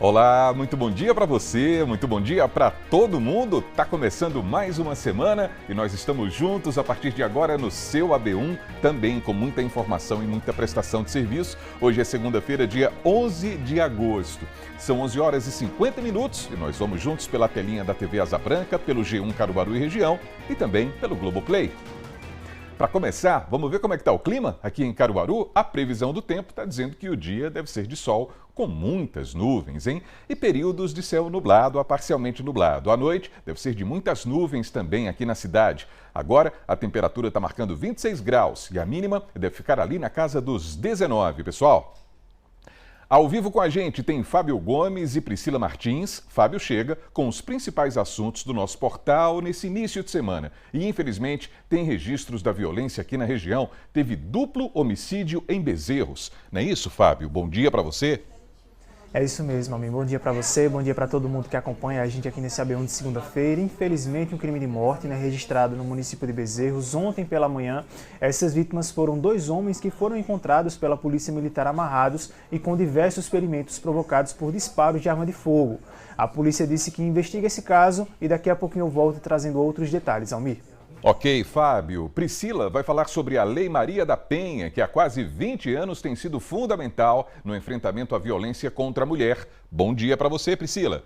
Olá, muito bom dia para você, muito bom dia para todo mundo. Tá começando mais uma semana e nós estamos juntos a partir de agora no seu AB1, também com muita informação e muita prestação de serviço. Hoje é segunda-feira, dia 11 de agosto. São 11 horas e 50 minutos e nós vamos juntos pela telinha da TV Asa Branca, pelo G1 Caruaru e região e também pelo Globoplay. Para começar, vamos ver como é que está o clima aqui em Caruaru. A previsão do tempo está dizendo que o dia deve ser de sol com muitas nuvens, hein? E períodos de céu nublado a parcialmente nublado. À noite deve ser de muitas nuvens também aqui na cidade. Agora a temperatura está marcando 26 graus e a mínima deve ficar ali na casa dos 19, pessoal. Ao vivo com a gente tem Fábio Gomes e Priscila Martins. Fábio chega com os principais assuntos do nosso portal nesse início de semana. E, infelizmente, tem registros da violência aqui na região. Teve duplo homicídio em Bezerros. Não é isso, Fábio? Bom dia para você. É isso mesmo, amigo. Bom dia para você, bom dia para todo mundo que acompanha a gente aqui nesse AB1 de segunda-feira. Infelizmente, um crime de morte, registrado no município de Bezerros ontem pela manhã. Essas vítimas foram 2 homens que foram encontrados pela polícia militar amarrados e com diversos ferimentos provocados por disparos de arma de fogo. A polícia disse que investiga esse caso e daqui a pouquinho eu volto trazendo outros detalhes, Almir. Ok, Fábio. Priscila vai falar sobre a Lei Maria da Penha, que há quase 20 anos tem sido fundamental no enfrentamento à violência contra a mulher. Bom dia para você, Priscila.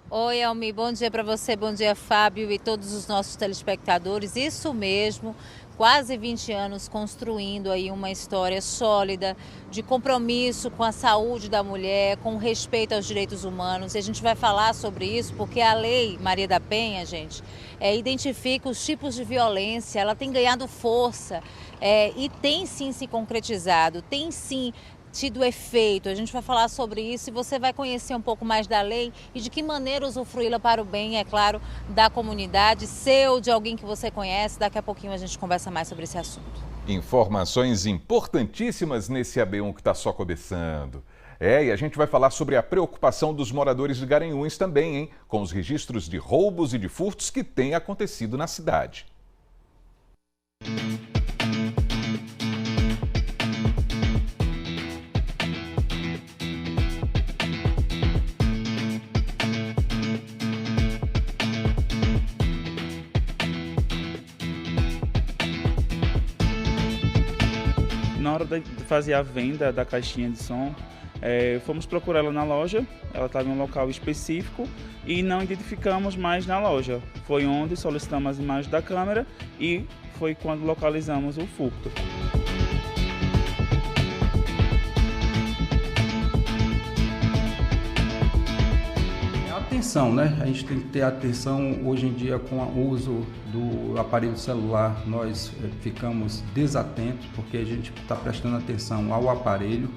Oi, Almi, bom dia para você, bom dia, Fábio e todos os nossos telespectadores. Isso mesmo, quase 20 anos construindo aí uma história sólida de compromisso com a saúde da mulher, com respeito aos direitos humanos. E a gente vai falar sobre isso porque a Lei Maria da Penha, gente, identifica os tipos de violência, ela tem ganhado força e tem sim se concretizado, tem sim tido efeito. A gente vai falar sobre isso e você vai conhecer um pouco mais da lei e de que maneira usufruí-la para o bem, é claro, da comunidade, seu, de alguém que você conhece. Daqui a pouquinho a gente conversa mais sobre esse assunto. Informações importantíssimas nesse AB1 que está só começando. E a gente vai falar sobre a preocupação dos moradores de Garanhuns também, hein? Com os registros de roubos e de furtos que têm acontecido na cidade. Na hora de fazer a venda da caixinha de som, fomos procurar ela na loja, ela estava em um local específico e não identificamos mais na loja. Foi onde solicitamos as imagens da câmera e foi quando localizamos o furto. Atenção, né? A gente tem que ter atenção hoje em dia com o uso do aparelho celular. Nós ficamos desatentos porque a gente está prestando atenção ao aparelho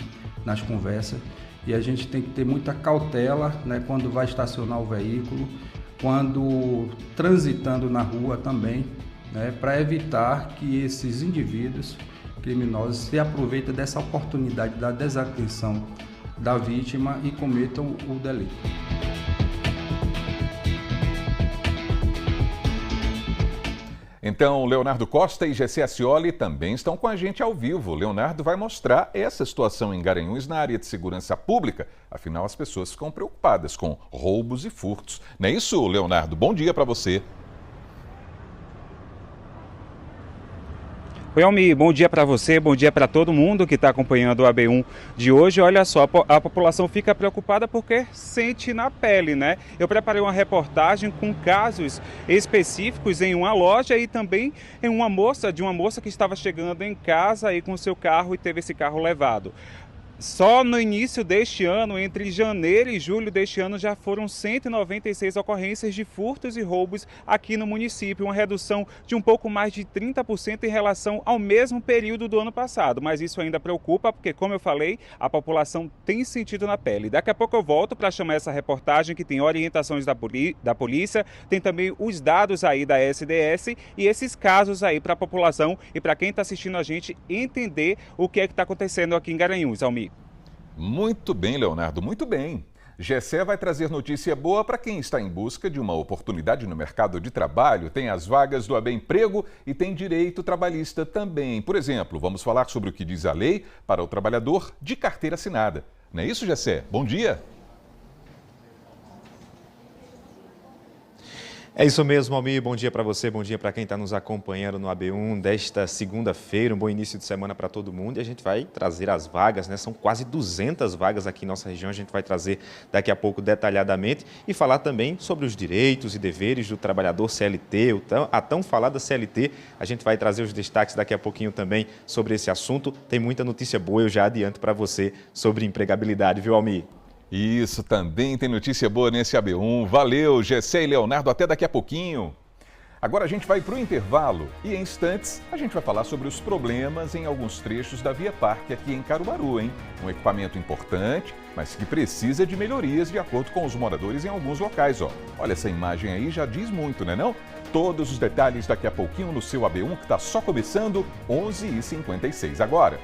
nas conversas e a gente tem que ter muita cautela, né, quando vai estacionar o veículo, quando transitando na rua também, né, para evitar que esses indivíduos criminosos se aproveitem dessa oportunidade da desatenção da vítima e cometam o delito. Então, Leonardo Costa e Gessé Ascioli também estão com a gente ao vivo. Leonardo vai mostrar essa situação em Garanhuns na área de segurança pública. Afinal, as pessoas ficam preocupadas com roubos e furtos. Não é isso, Leonardo? Bom dia para você. Oi, Almi, bom dia para você, bom dia para todo mundo que está acompanhando o AB1 de hoje. Olha só, a população fica preocupada porque sente na pele, né? Eu preparei uma reportagem com casos específicos em uma loja e também em uma moça que estava chegando em casa aí com seu carro e teve esse carro levado. Só no início deste ano, entre janeiro e julho deste ano, já foram 196 ocorrências de furtos e roubos aqui no município, uma redução de um pouco mais de 30% em relação ao mesmo período do ano passado. Mas isso ainda preocupa, porque, como eu falei, a população tem sentido na pele. Daqui a pouco eu volto para chamar essa reportagem que tem orientações da polícia, tem também os dados aí da SDS e esses casos aí para a população e para quem está assistindo a gente entender o que é que está acontecendo aqui em Garanhuns, Almi. Muito bem, Leonardo, muito bem. Gessé vai trazer notícia boa para quem está em busca de uma oportunidade no mercado de trabalho. Tem as vagas do AB Emprego e tem direito trabalhista também. Por exemplo, vamos falar sobre o que diz a lei para o trabalhador de carteira assinada. Não é isso, Gessé? Bom dia. É isso mesmo, Almir. Bom dia para você, bom dia para quem está nos acompanhando no AB1 desta segunda-feira. Um bom início de semana para todo mundo e a gente vai trazer as vagas, né? São quase 200 vagas aqui em nossa região, a gente vai trazer daqui a pouco detalhadamente e falar também sobre os direitos e deveres do trabalhador CLT, a tão falada CLT. A gente vai trazer os destaques daqui a pouquinho também sobre esse assunto. Tem muita notícia boa, eu já adianto para você sobre empregabilidade, viu, Almir? Isso, também tem notícia boa nesse AB1. Valeu, Gessé e Leonardo, até daqui a pouquinho. Agora a gente vai para o intervalo e em instantes a gente vai falar sobre os problemas em alguns trechos da Via Parque aqui em Caruaru, hein? Um equipamento importante, mas que precisa de melhorias de acordo com os moradores em alguns locais, ó. Olha, essa imagem aí já diz muito, né não? Todos os detalhes daqui a pouquinho no seu AB1 que está só começando, 11h56 agora.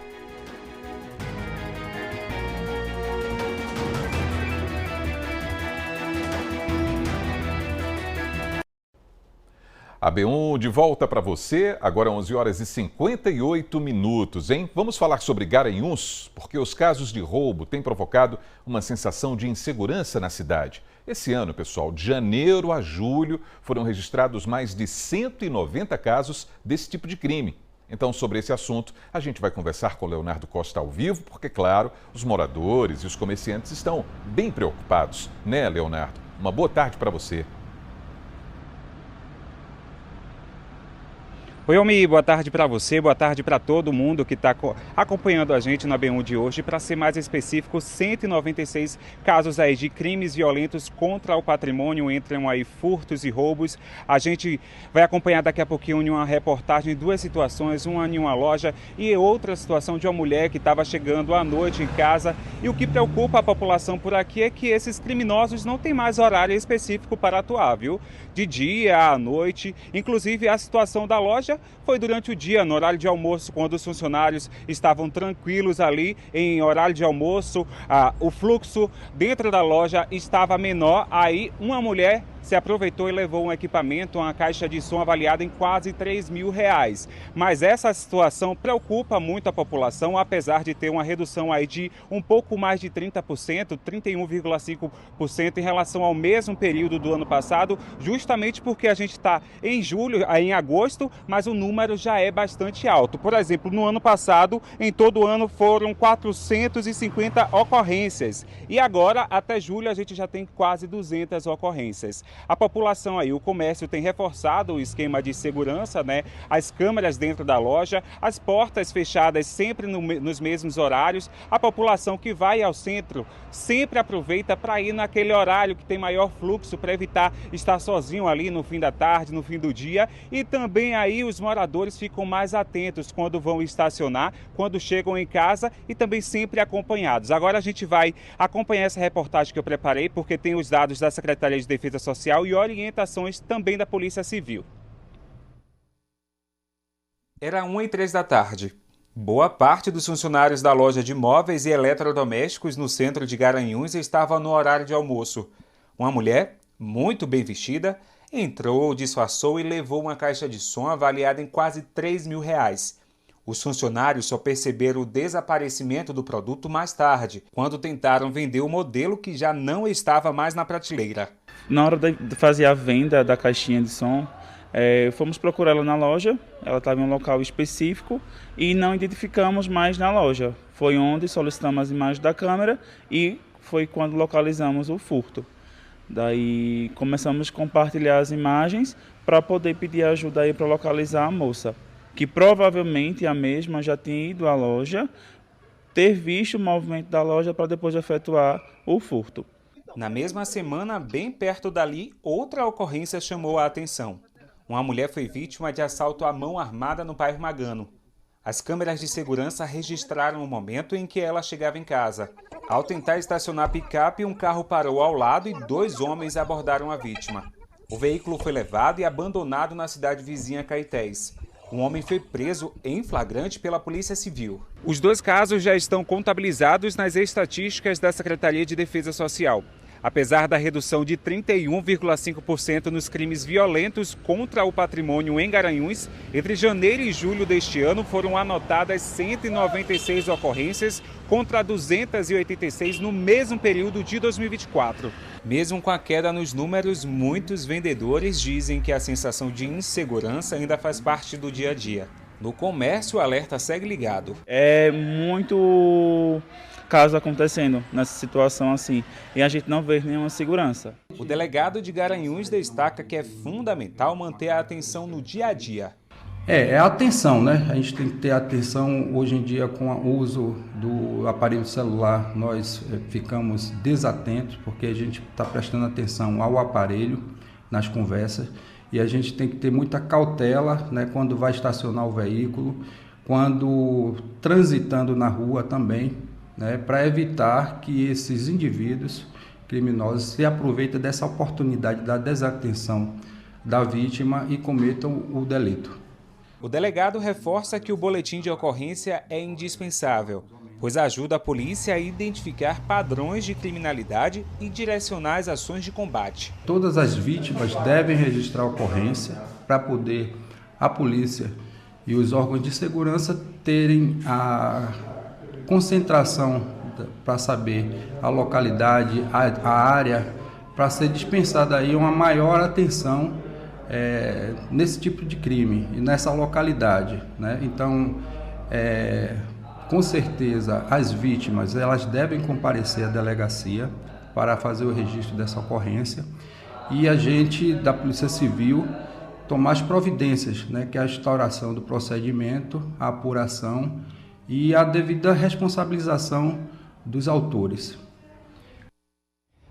AB1 de volta para você, agora 11h58, hein? Vamos falar sobre Garanhuns, porque os casos de roubo têm provocado uma sensação de insegurança na cidade. Esse ano, pessoal, de janeiro a julho, foram registrados mais de 190 casos desse tipo de crime. Então, sobre esse assunto, a gente vai conversar com Leonardo Costa ao vivo, porque, claro, os moradores e os comerciantes estão bem preocupados, né, Leonardo? Uma boa tarde para você. Oi, Almir, boa tarde para você, boa tarde para todo mundo que está acompanhando a gente na AB1 de hoje. Para ser mais específico, 196 casos aí de crimes violentos contra o patrimônio, entram aí furtos e roubos. A gente vai acompanhar daqui a pouquinho uma reportagem, duas situações, uma em uma loja e outra situação de uma mulher que estava chegando à noite em casa. E o que preocupa a população por aqui é que esses criminosos não têm mais horário específico para atuar, viu? De dia à noite, inclusive a situação da loja foi durante o dia, no horário de almoço, quando os funcionários estavam tranquilos ali em horário de almoço, o fluxo dentro da loja estava menor, aí uma mulher se aproveitou e levou um equipamento, uma caixa de som avaliada em quase R$3.000. Mas essa situação preocupa muito a população, apesar de ter uma redução aí de um pouco mais de 30%, 31,5% em relação ao mesmo período do ano passado, justamente porque a gente está em julho, em agosto, mas o número já é bastante alto. Por exemplo, no ano passado, em todo o ano foram 450 ocorrências e agora, até julho, a gente já tem quase 200 ocorrências. A população aí, o comércio tem reforçado o esquema de segurança, né? As câmeras dentro da loja, as portas fechadas sempre nos mesmos horários. A população que vai ao centro sempre aproveita para ir naquele horário que tem maior fluxo para evitar estar sozinho ali no fim da tarde, no fim do dia. E também aí os moradores ficam mais atentos quando vão estacionar, quando chegam em casa e também sempre acompanhados. Agora a gente vai acompanhar essa reportagem que eu preparei porque tem os dados da Secretaria de Defesa Social e orientações também da Polícia Civil. Era 1h03 da tarde. Boa parte dos funcionários da loja de móveis e eletrodomésticos no centro de Garanhuns estava no horário de almoço. Uma mulher, muito bem vestida, entrou, disfarçou e levou uma caixa de som avaliada em quase R$3.000. Os funcionários só perceberam o desaparecimento do produto mais tarde, quando tentaram vender o modelo que já não estava mais na prateleira. Na hora de fazer a venda da caixinha de som, fomos procurar ela na loja, ela estava em um local específico e não identificamos mais na loja. Foi onde solicitamos as imagens da câmera e foi quando localizamos o furto. Daí começamos a compartilhar as imagens para poder pedir ajuda aí para localizar a moça, que provavelmente a mesma já tinha ido à loja, ter visto o movimento da loja para depois efetuar o furto. Na mesma semana, bem perto dali, outra ocorrência chamou a atenção. Uma mulher foi vítima de assalto à mão armada no bairro Magano. As câmeras de segurança registraram o momento em que ela chegava em casa. Ao tentar estacionar a picape, um carro parou ao lado e 2 homens abordaram a vítima. O veículo foi levado e abandonado na cidade vizinha Caetés. Um homem foi preso em flagrante pela Polícia Civil. Os 2 casos já estão contabilizados nas estatísticas da Secretaria de Defesa Social. Apesar da redução de 31,5% nos crimes violentos contra o patrimônio em Garanhuns, entre janeiro e julho deste ano foram anotadas 196 ocorrências contra 286 no mesmo período de 2024. Mesmo com a queda nos números, muitos vendedores dizem que a sensação de insegurança ainda faz parte do dia a dia. No comércio, o alerta segue ligado. É muito caso acontecendo nessa situação assim, e a gente não vê nenhuma segurança. O delegado de Garanhuns destaca que é fundamental manter a atenção no dia a dia. É a atenção, né? A gente tem que ter atenção hoje em dia com o uso do aparelho celular. Nós ficamos desatentos porque a gente está prestando atenção ao aparelho nas conversas e a gente tem que ter muita cautela, né, quando vai estacionar o veículo, quando transitando na rua também, né, para evitar que esses indivíduos criminosos se aproveitem dessa oportunidade da desatenção da vítima e cometam o delito. O delegado reforça que o boletim de ocorrência é indispensável, pois ajuda a polícia a identificar padrões de criminalidade e direcionar as ações de combate. Todas as vítimas devem registrar a ocorrência para poder a polícia e os órgãos de segurança terem a concentração para saber a localidade, a área, para ser dispensada aí uma maior atenção nesse tipo de crime e nessa localidade, né? Então, com certeza, as vítimas elas devem comparecer à delegacia para fazer o registro dessa ocorrência e a gente da Polícia Civil tomar as providências, né? Que é a instauração do procedimento, a apuração e a devida responsabilização dos autores.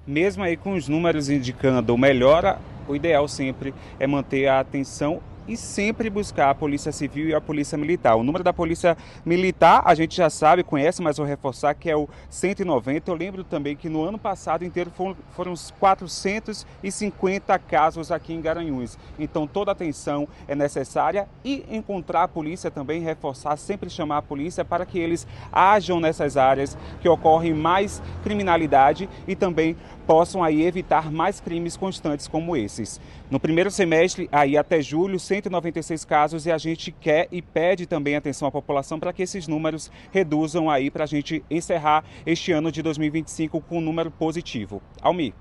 Mesmo aí com os números indicando melhora, o ideal sempre é manter a atenção e sempre buscar a Polícia Civil e a Polícia Militar. O número da Polícia Militar a gente já sabe, conhece, mas vou reforçar que é o 190. Eu lembro também que no ano passado inteiro foram 450 casos aqui em Garanhuns. Então toda atenção é necessária e encontrar a polícia também, reforçar, sempre chamar a polícia para que eles ajam nessas áreas que ocorre mais criminalidade e também possam aí evitar mais crimes constantes como esses. No primeiro semestre, aí até julho, 196 casos e a gente quer e pede também atenção à população para que esses números reduzam aí para a gente encerrar este ano de 2025 com um número positivo. Almi.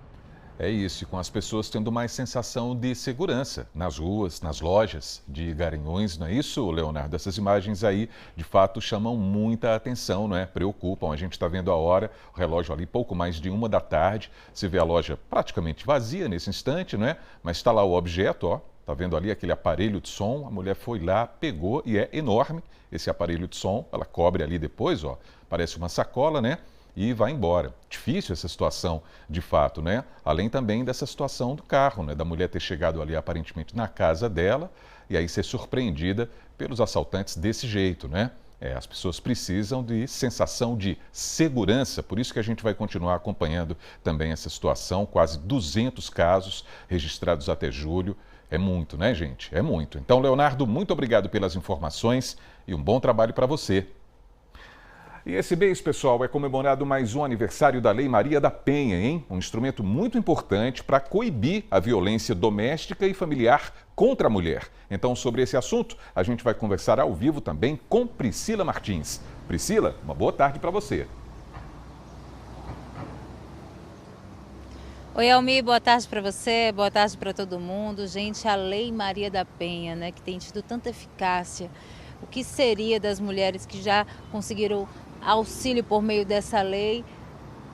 É isso, e com as pessoas tendo mais sensação de segurança nas ruas, nas lojas de Garanhuns, não é isso, Leonardo? Essas imagens aí, de fato, chamam muita atenção, não é? Preocupam. A gente está vendo a hora, o relógio ali, pouco mais de 1 da tarde. Você vê a loja praticamente vazia nesse instante, não é? Mas está lá o objeto, ó. Está vendo ali aquele aparelho de som? A mulher foi lá, pegou e é enorme esse aparelho de som. Ela cobre ali depois, ó. Parece uma sacola, né? E vai embora. Difícil essa situação, de fato, né? Além também dessa situação do carro, né? Da mulher ter chegado ali aparentemente na casa dela e aí ser surpreendida pelos assaltantes desse jeito, né? As pessoas precisam de sensação de segurança, por isso que a gente vai continuar acompanhando também essa situação. Quase 200 casos registrados até julho. É muito, né, gente? É muito. Então, Leonardo, muito obrigado pelas informações e um bom trabalho para você. E esse mês, pessoal, é comemorado mais um aniversário da Lei Maria da Penha, hein? Um instrumento muito importante para coibir a violência doméstica e familiar contra a mulher. Então, sobre esse assunto, a gente vai conversar ao vivo também com Priscila Martins. Priscila, uma boa tarde para você. Oi, Almi, boa tarde para você, boa tarde para todo mundo. Gente, a Lei Maria da Penha, né, que tem tido tanta eficácia. O que seria das mulheres que já conseguiram auxílio por meio dessa lei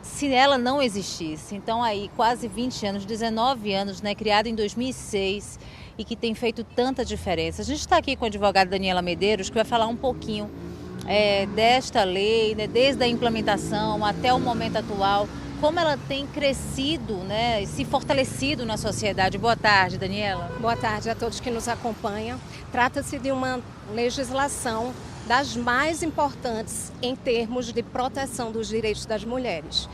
se ela não existisse? Então aí quase 20 anos, 19 anos, né, criada em 2006 e que tem feito tanta diferença. A gente está aqui com a advogada Daniela Medeiros, que vai falar um pouquinho desta lei, né, desde a implementação até o momento atual, como ela tem crescido, né, e se fortalecido na sociedade. Boa tarde, Daniela. Boa tarde a todos que nos acompanham. Trata-se de uma legislação das mais importantes em termos de proteção dos direitos das mulheres.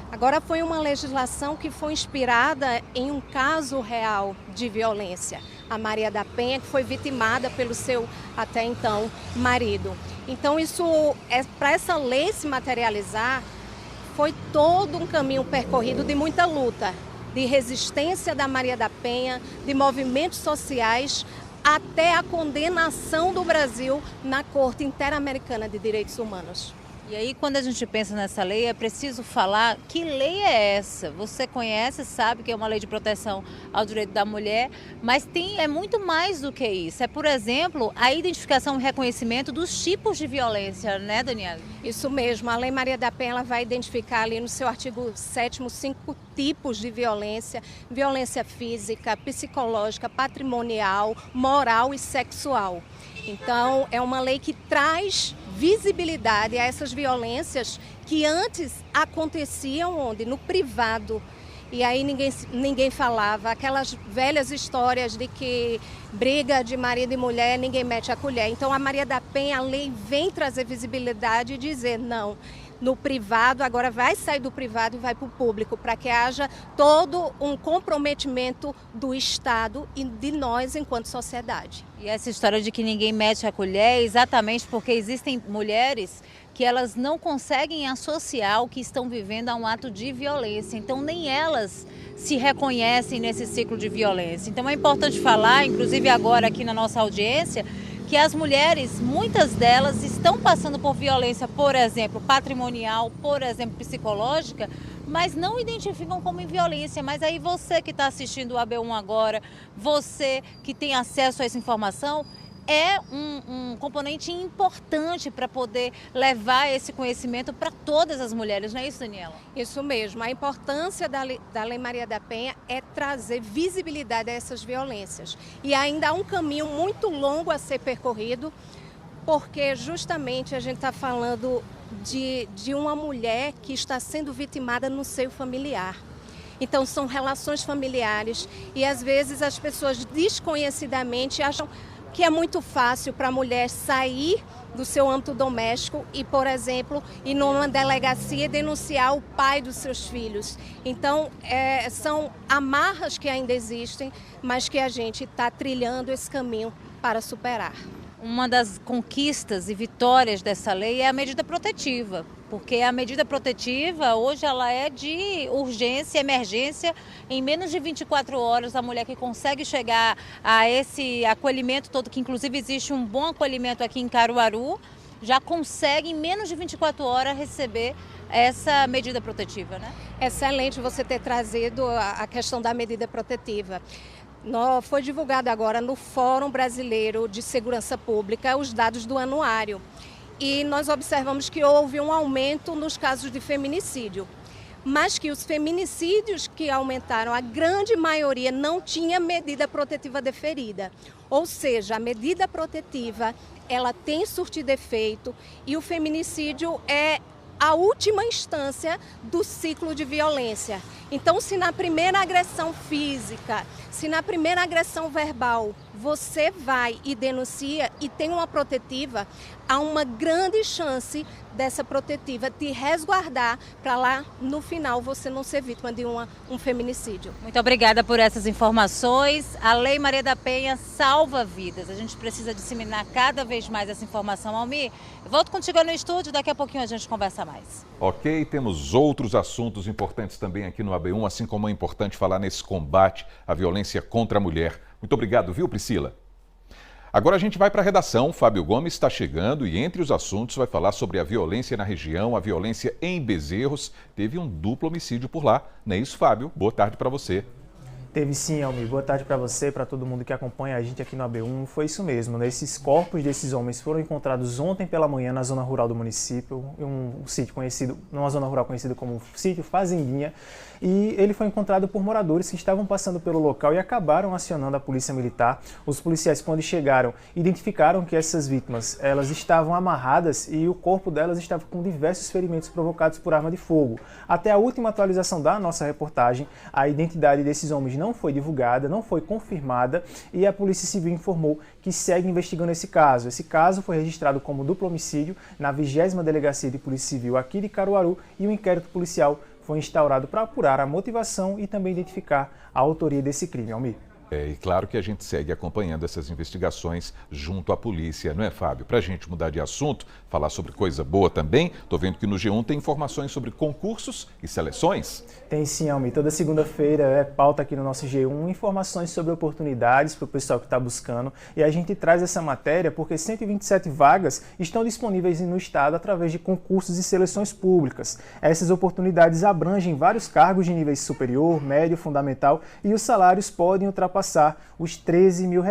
Agora, foi uma legislação que foi inspirada em um caso real de violência. a Maria da Penha, que foi vitimada pelo seu, até então, marido. Então, para essa lei se materializar, foi todo um caminho percorrido de muita luta, de resistência da Maria da Penha, de movimentos sociais, até a condenação do Brasil na Corte Interamericana de Direitos Humanos. E aí, quando a gente pensa nessa lei, é preciso falar que lei é essa. Você conhece, sabe que é uma lei de proteção ao direito da mulher, mas é muito mais do que isso. É, por exemplo, a identificação e reconhecimento dos tipos de violência, né, Daniela? Isso mesmo. A Lei Maria da Penha ela vai identificar ali no seu artigo 7º 5 tipos de violência: violência física, psicológica, patrimonial, moral e sexual. Então, é uma lei que traz visibilidade a essas violências que antes aconteciam onde? No privado. E aí ninguém falava. Aquelas velhas histórias de que briga de marido e mulher, ninguém mete a colher. Então, a Maria da Penha, a lei vem trazer visibilidade e dizer não. No privado, agora vai sair do privado e vai para o público, para que haja todo um comprometimento do Estado e de nós enquanto sociedade. E essa história de que ninguém mete a colher é exatamente porque existem mulheres que elas não conseguem associar o que estão vivendo a um ato de violência. Então, nem elas se reconhecem nesse ciclo de violência. Então, é importante falar, inclusive agora aqui na nossa audiência, que as mulheres, muitas delas, estão passando por violência, por exemplo, patrimonial, por exemplo, psicológica, mas não identificam como violência. Mas aí você que está assistindo o AB1 agora, você que tem acesso a essa informação, é um componente importante para poder levar esse conhecimento para todas as mulheres, não é isso, Daniela? Isso mesmo. A importância da Lei Maria da Penha é trazer visibilidade a essas violências. E ainda há um caminho muito longo a ser percorrido, porque justamente a gente está falando de uma mulher que está sendo vitimada no seio familiar. Então, são relações familiares e, às vezes, as pessoas desconhecidamente acham que é muito fácil para a mulher sair do seu âmbito doméstico e, por exemplo, ir numa delegacia denunciar o pai dos seus filhos. Então, são amarras que ainda existem, mas que a gente está trilhando esse caminho para superar. Uma das conquistas e vitórias dessa lei é a medida protetiva, porque a medida protetiva hoje ela é de urgência, emergência. Em menos de 24 horas, a mulher que consegue chegar a esse acolhimento todo, que inclusive existe um bom acolhimento aqui em Caruaru, já consegue em menos de 24 horas receber essa medida protetiva, né? Excelente você ter trazido a questão da medida protetiva. Foi divulgado agora no Fórum Brasileiro de Segurança Pública os dados do anuário. E nós observamos que houve um aumento nos casos de feminicídio, mas que os feminicídios que aumentaram, a grande maioria não tinha medida protetiva deferida. Ou seja, a medida protetiva ela tem surtido efeito e o feminicídio é a última instância do ciclo de violência. Então, se na primeira agressão física, se na primeira agressão verbal, você vai e denuncia e tem uma protetiva, há uma grande chance dessa protetiva te resguardar para lá, no final, você não ser vítima de um feminicídio. Muito obrigada por essas informações. A Lei Maria da Penha salva vidas. A gente precisa disseminar cada vez mais essa informação. Almir, eu volto contigo no estúdio, daqui a pouquinho a gente conversa mais. Ok, temos outros assuntos importantes também aqui no AB1, assim como é importante falar nesse combate à violência contra a mulher. Muito obrigado, viu, Priscila? Agora a gente vai para a redação. Fábio Gomes está chegando e entre os assuntos vai falar sobre a violência na região, a violência em Bezerros. Teve um duplo homicídio por lá. Não é isso, Fábio? Boa tarde para você. Teve sim, Almir. Boa tarde para você, para todo mundo que acompanha a gente aqui no AB1. Foi isso mesmo, né? Esses corpos desses homens foram encontrados ontem pela manhã na zona rural do município, em um sítio conhecido, numa zona rural conhecida como Sítio Fazendinha. E ele foi encontrado por moradores que estavam passando pelo local e acabaram acionando a polícia militar. Os policiais, quando chegaram, identificaram que essas vítimas elas estavam amarradas e o corpo delas estava com diversos ferimentos provocados por arma de fogo. Até a última atualização da nossa reportagem, a identidade desses homens não foi divulgada, não foi confirmada e a Polícia Civil informou que segue investigando esse caso. Esse caso foi registrado como duplo homicídio na 20ª Delegacia de Polícia Civil aqui de Caruaru e o inquérito policial foi instaurado para apurar a motivação e também identificar a autoria desse crime. Almir. E claro que a gente segue acompanhando essas investigações junto à polícia, não é, Fábio? Para a gente mudar de assunto, falar sobre coisa boa também, estou vendo que no G1 tem informações sobre concursos e seleções. Tem sim, Almi. Toda segunda-feira é pauta aqui no nosso G1, informações sobre oportunidades para o pessoal que está buscando. E a gente traz essa matéria porque 127 vagas estão disponíveis no estado através de concursos e seleções públicas. Essas oportunidades abrangem vários cargos de nível superior, médio, fundamental e os salários podem ultrapassar os R$13 mil.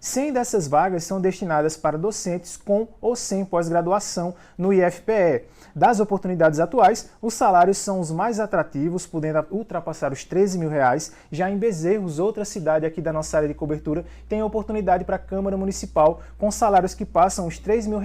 100 dessas vagas são destinadas para docentes com ou sem pós-graduação no IFPE. Das oportunidades atuais, os salários são os mais atrativos, podendo ultrapassar os R$13 mil. Já em Bezerros, outra cidade aqui da nossa área de cobertura, tem oportunidade para a Câmara Municipal com salários que passam os R$3 mil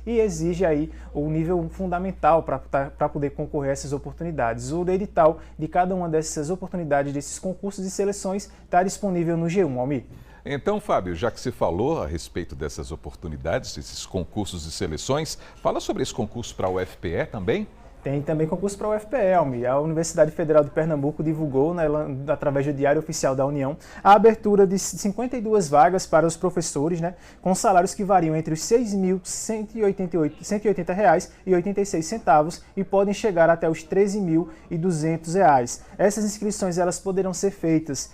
e exige aí o nível fundamental para poder concorrer a essas oportunidades. O edital de cada uma dessas oportunidades, desses concursos e seleções, está disponível no G1, Almi. Então, Fábio, já que você falou a respeito dessas oportunidades, esses concursos e seleções, fala sobre esse concurso para o UFPE também? Tem também concurso para o UFPE, Almi. A Universidade Federal de Pernambuco divulgou, através do Diário Oficial da União, a abertura de 52 vagas para os professores, com salários que variam entre os R$ 6.180,86 e podem chegar até os R$ 13.200. Essas inscrições elas poderão ser feitas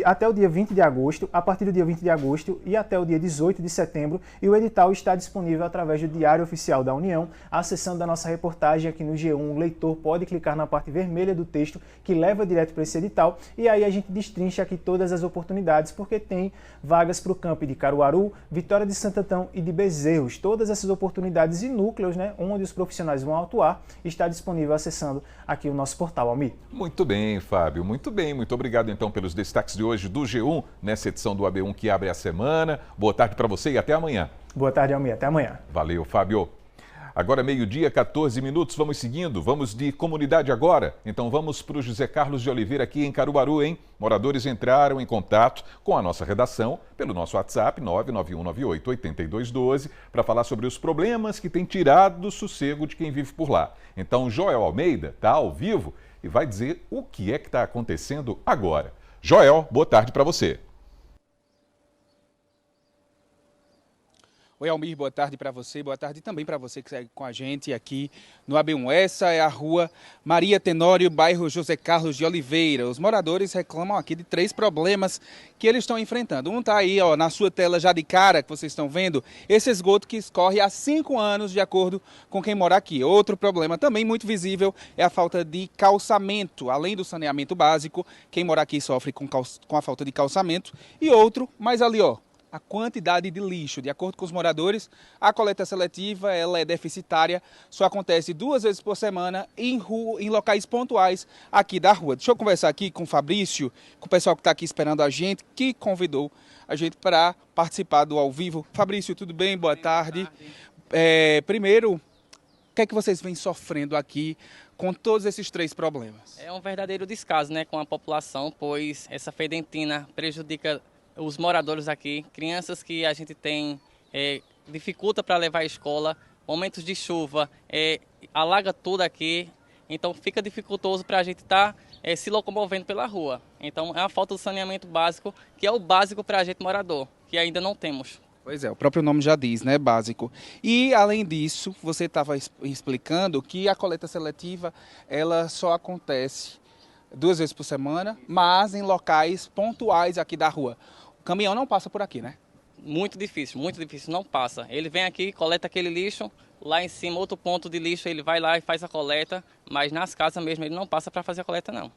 até o dia 20 de agosto, a partir do dia 20 de agosto e até o dia 18 de setembro, e o edital está disponível através do Diário Oficial da União, acessando da nossa reportagem aqui no G1, o leitor pode clicar na parte vermelha do texto que leva direto para esse edital, e aí a gente destrincha aqui todas as oportunidades, porque tem vagas para o campo de Caruaru, Vitória de Santo Antão e de Bezerros. Todas essas oportunidades e núcleos, onde os profissionais vão atuar, está disponível acessando aqui o nosso portal, Almi. Muito bem, Fábio, muito bem. Muito obrigado, então, pelos destaques de hoje do G1, nessa edição do AB1 que abre a semana. Boa tarde para você e até amanhã. Boa tarde, Almi. Até amanhã. Valeu, Fábio. Agora, meio-dia, 14 minutos, vamos seguindo, vamos de comunidade agora. Então vamos para o José Carlos de Oliveira aqui em Caruaru, hein? Moradores entraram em contato com a nossa redação pelo nosso WhatsApp 991988212 para falar sobre os problemas que têm tirado do sossego de quem vive por lá. Então Joel Almeida está ao vivo e vai dizer o que é que está acontecendo agora. Joel, boa tarde para você. Oi, Almir, boa tarde para você, boa tarde também para você que segue com a gente aqui no AB1. Essa é a rua Maria Tenório, bairro José Carlos de Oliveira. Os moradores reclamam aqui de 3 problemas que eles estão enfrentando. Um está aí, ó, na sua tela já de cara, que vocês estão vendo, esse esgoto que escorre há 5 anos, de acordo com quem mora aqui. Outro problema também muito visível é a falta de calçamento. Além do saneamento básico, quem mora aqui sofre com a falta de calçamento. E outro, mais ali, ó, a quantidade de lixo. De acordo com os moradores, a coleta seletiva ela é deficitária, só acontece 2 vezes por semana em locais pontuais aqui da rua. Deixa eu conversar aqui com o Fabrício, com o pessoal que está aqui esperando a gente, que convidou a gente para participar do ao vivo. Fabrício, tudo bem? Boa tarde. Primeiro, o que é que vocês vêm sofrendo aqui com todos esses 3 problemas? É um verdadeiro descaso, com a população, pois essa fedentina prejudica os moradores aqui, crianças que a gente tem dificulta para levar à escola, momentos de chuva, alaga tudo aqui, então fica dificultoso para a gente estar se locomovendo pela rua. Então é a falta do saneamento básico, que é o básico para a gente morador, que ainda não temos. Pois é, o próprio nome já diz, básico. E além disso, você estava explicando que a coleta seletiva ela só acontece 2 vezes por semana, mas em locais pontuais aqui da rua. O caminhão não passa por aqui, né? Muito difícil, não passa. Ele vem aqui, coleta aquele lixo, lá em cima, outro ponto de lixo, ele vai lá e faz a coleta, mas nas casas mesmo ele não passa para fazer a coleta, não.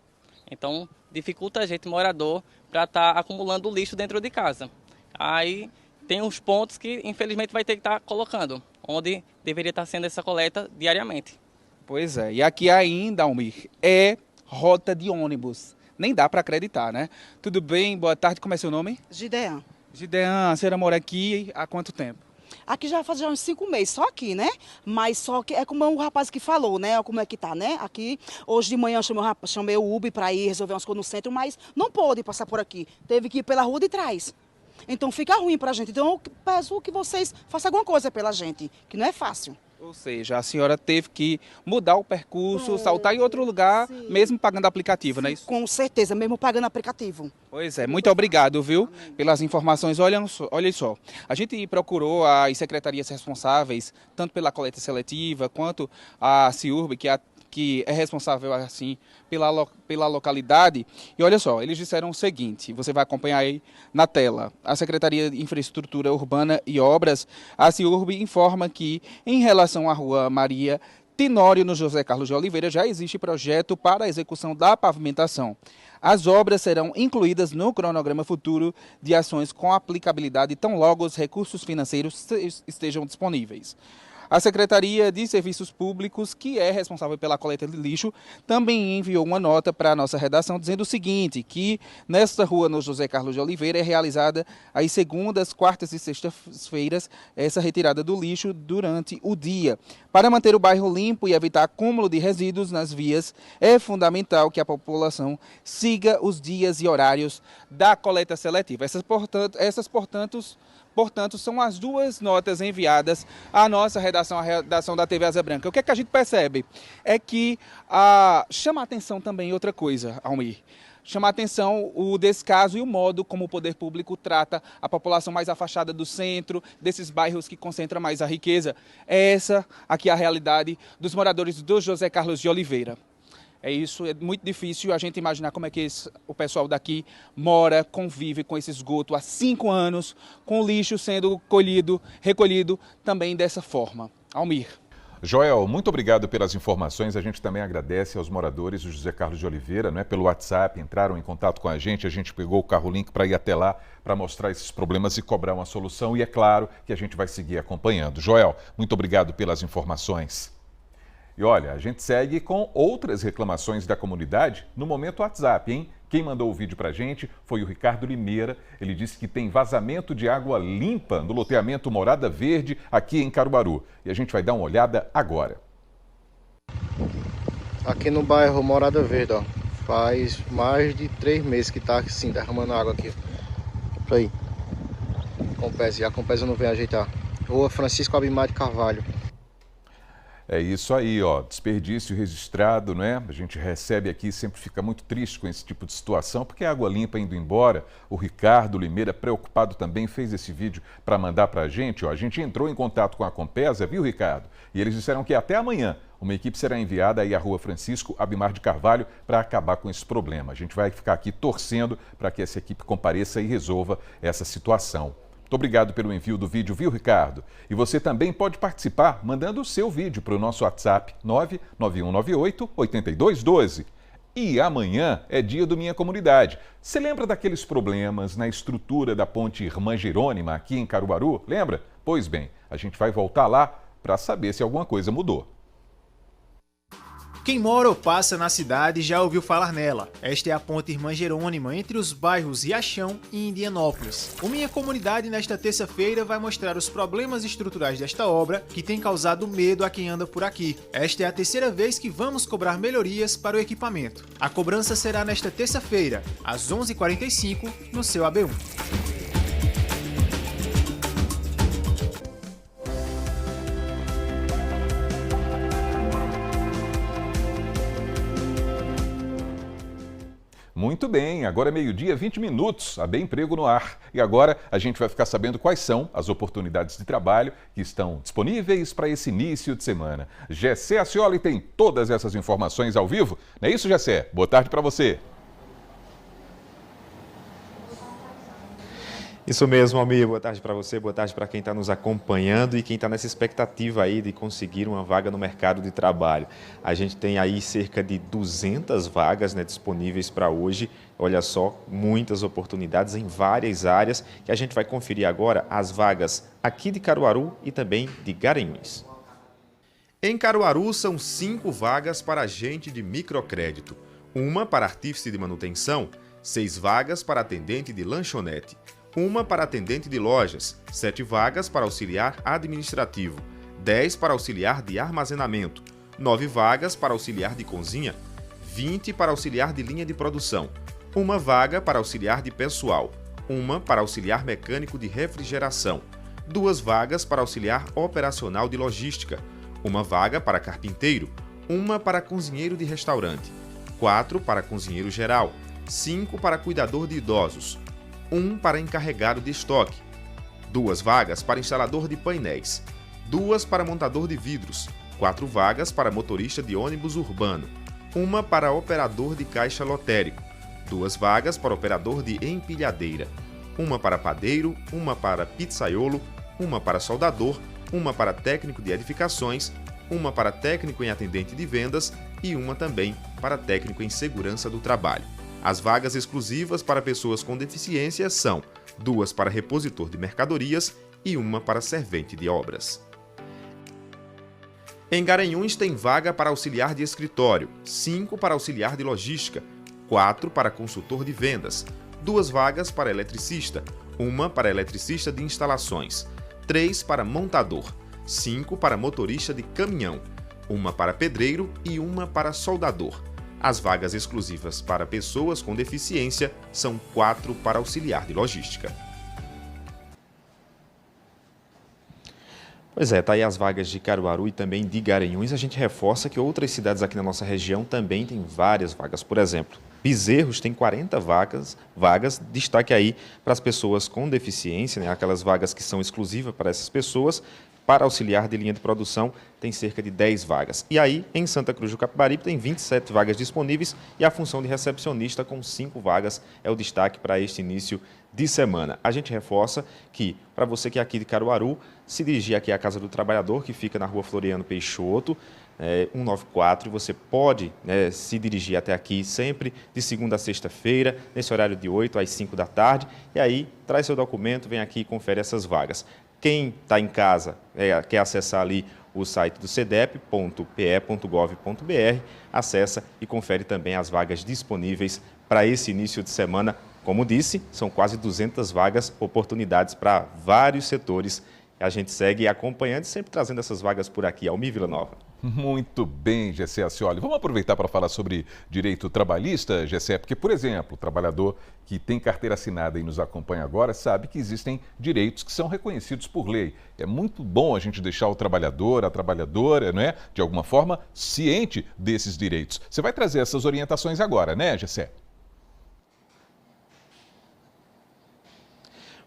Então, dificulta a gente, morador, para estar acumulando lixo dentro de casa. Aí tem uns pontos que, infelizmente, vai ter que estar colocando, onde deveria estar sendo essa coleta diariamente. Pois é, e aqui ainda, Almir, é rota de ônibus. Nem dá para acreditar, né? Tudo bem? Boa tarde. Como é seu nome? Gidean. Gidean, a senhora mora aqui há quanto tempo? Aqui já faz uns 5 meses, só aqui, né? Mas só que é como o rapaz que falou, né? Como é que tá, né? Aqui, hoje de manhã chamei o Uber para ir resolver umas coisas no centro, mas não pôde passar por aqui. Teve que ir pela rua de trás. Então fica ruim pra gente. Então eu peço que vocês façam alguma coisa pela gente, que não é fácil. Ou seja, a senhora teve que mudar o percurso, saltar em outro lugar, Sim. mesmo pagando aplicativo, não é isso? Com certeza, mesmo pagando aplicativo. Pois é, muito obrigado, viu, pelas informações. Olha só, a gente procurou as secretarias responsáveis, tanto pela coleta seletiva, quanto a CIURB, que é responsável assim pela localidade. E olha só, eles disseram o seguinte, você vai acompanhar aí na tela. A Secretaria de Infraestrutura Urbana e Obras, a CIURB, informa que, em relação à Rua Maria Tenório, no José Carlos de Oliveira, já existe projeto para a execução da pavimentação. As obras serão incluídas no cronograma futuro de ações com aplicabilidade tão logo os recursos financeiros estejam disponíveis. A Secretaria de Serviços Públicos, que é responsável pela coleta de lixo, também enviou uma nota para a nossa redação dizendo o seguinte, que nesta rua, no José Carlos de Oliveira, é realizada às segundas, quartas e sextas-feiras essa retirada do lixo durante o dia. Para manter o bairro limpo e evitar acúmulo de resíduos nas vias, é fundamental que a população siga os dias e horários da coleta seletiva. Portanto, são as duas notas enviadas à nossa redação, a redação da TV Asa Branca. O que é que a gente percebe? É que chama a atenção também outra coisa, Almir. Chama a atenção o descaso e o modo como o poder público trata a população mais afastada do centro, desses bairros que concentram mais a riqueza. Essa aqui é a realidade dos moradores do José Carlos de Oliveira. É isso, é muito difícil a gente imaginar como é que o pessoal daqui mora, convive com esse esgoto há 5 anos, com o lixo sendo recolhido também dessa forma. Almir. Joel, muito obrigado pelas informações. A gente também agradece aos moradores do José Carlos de Oliveira, né, pelo WhatsApp, entraram em contato com a gente pegou o carro link para ir até lá para mostrar esses problemas e cobrar uma solução. E é claro que a gente vai seguir acompanhando. Joel, muito obrigado pelas informações. E olha, a gente segue com outras reclamações da comunidade no Momento WhatsApp, hein? Quem mandou o vídeo pra gente foi o Ricardo Limeira. Ele disse que tem vazamento de água limpa no loteamento Morada Verde, aqui em Caruaru. E a gente vai dar uma olhada agora. Aqui no bairro Morada Verde, ó, faz mais de 3 meses que tá assim, derramando água aqui. Pra aí. A Compesa não vem ajeitar. Rua Francisco Abimar de Carvalho. É isso aí, ó, desperdício registrado, né? A gente recebe aqui, sempre fica muito triste com esse tipo de situação, porque a água limpa indo embora. O Ricardo Limeira, preocupado também, fez esse vídeo para mandar para a gente, ó. A gente entrou em contato com a Compesa, viu, Ricardo? E eles disseram que até amanhã uma equipe será enviada aí à Rua Francisco Abimar de Carvalho para acabar com esse problema. A gente vai ficar aqui torcendo para que essa equipe compareça e resolva essa situação. Muito obrigado pelo envio do vídeo, viu, Ricardo? E você também pode participar mandando o seu vídeo para o nosso WhatsApp 99198-8212. E amanhã é dia do Minha Comunidade. Você lembra daqueles problemas na estrutura da ponte Irmã Jerônima aqui em Caruaru? Lembra? Pois bem, a gente vai voltar lá para saber se alguma coisa mudou. Quem mora ou passa na cidade já ouviu falar nela. Esta é a ponte Irmã Jerônima entre os bairros Riachão e Indianópolis. O Minha Comunidade nesta terça-feira vai mostrar os problemas estruturais desta obra que tem causado medo a quem anda por aqui. Esta é a terceira vez que vamos cobrar melhorias para o equipamento. A cobrança será nesta terça-feira, às 11h45, no seu AB1. Muito bem, agora é meio-dia, 20 minutos, a Bem Emprego no ar. E agora a gente vai ficar sabendo quais são as oportunidades de trabalho que estão disponíveis para esse início de semana. Gessé Acioli tem todas essas informações ao vivo. Não é isso, Gessé? Boa tarde para você. Isso mesmo, Almir. Boa tarde para você, boa tarde para quem está nos acompanhando e quem está nessa expectativa aí de conseguir uma vaga no mercado de trabalho. A gente tem aí cerca de 200 vagas, né, disponíveis para hoje. Olha só, muitas oportunidades em várias áreas que a gente vai conferir agora as vagas aqui de Caruaru e também de Garanhuns. Em Caruaru são 5 vagas para agente de microcrédito, uma para artífice de manutenção, 6 vagas para atendente de lanchonete, uma para atendente de lojas, 7 vagas para auxiliar administrativo, 10 para auxiliar de armazenamento, 9 vagas para auxiliar de cozinha, 20 para auxiliar de linha de produção, uma vaga para auxiliar de pessoal, uma para auxiliar mecânico de refrigeração, 2 vagas para auxiliar operacional de logística, uma vaga para carpinteiro, uma para cozinheiro de restaurante, 4 para cozinheiro geral, 5 para cuidador de idosos, 1 para encarregado de estoque, 2 vagas para instalador de painéis, 2 para montador de vidros, 4 vagas para motorista de ônibus urbano, 1 para operador de caixa lotérico, 2 vagas para operador de empilhadeira, 1 para padeiro, 1 para pizzaiolo, 1 para soldador, 1 para técnico de edificações, 1 para técnico em atendente de vendas e 1 também para técnico em segurança do trabalho. As vagas exclusivas para pessoas com deficiência são 2 para repositor de mercadorias e 1 para servente de obras. Em Garanhuns tem vaga para auxiliar de escritório, 5 para auxiliar de logística, 4 para consultor de vendas, 2 vagas para eletricista, 1 para eletricista de instalações, 3 para montador, 5 para motorista de caminhão, 1 para pedreiro e 1 para soldador. As vagas exclusivas para pessoas com deficiência são 4 para auxiliar de logística. Pois é, tá aí as vagas de Caruaru e também de Garanhuns. A gente reforça que outras cidades aqui na nossa região também têm várias vagas. Por exemplo, Bezerros tem 40 vagas, destaque aí para as pessoas com deficiência, né? Aquelas vagas que são exclusivas para essas pessoas. Para auxiliar de linha de produção, tem cerca de 10 vagas. E aí, em Santa Cruz do Capibaribe, tem 27 vagas disponíveis e a função de recepcionista, com 5 vagas, é o destaque para este início de semana. A gente reforça que, para você que é aqui de Caruaru, se dirigir aqui à Casa do Trabalhador, que fica na Rua Floriano Peixoto, 194, você pode se dirigir até aqui sempre de segunda a sexta-feira, nesse horário de 8 às 5 da tarde, e aí traz seu documento, vem aqui e confere essas vagas. Quem está em casa quer acessar ali o site do cedep.pe.gov.br, acessa e confere também as vagas disponíveis para esse início de semana. Como disse, são quase 200 vagas, oportunidades para vários setores. A gente segue acompanhando e sempre trazendo essas vagas por aqui. Almir Villanova. Muito bem, Gessé Ascioli. Vamos aproveitar para falar sobre direito trabalhista, Gessé, porque, por exemplo, o trabalhador que tem carteira assinada e nos acompanha agora sabe que existem direitos que são reconhecidos por lei. É muito bom a gente deixar o trabalhador, a trabalhadora, né, de alguma forma, ciente desses direitos. Você vai trazer essas orientações agora, né, Gessé?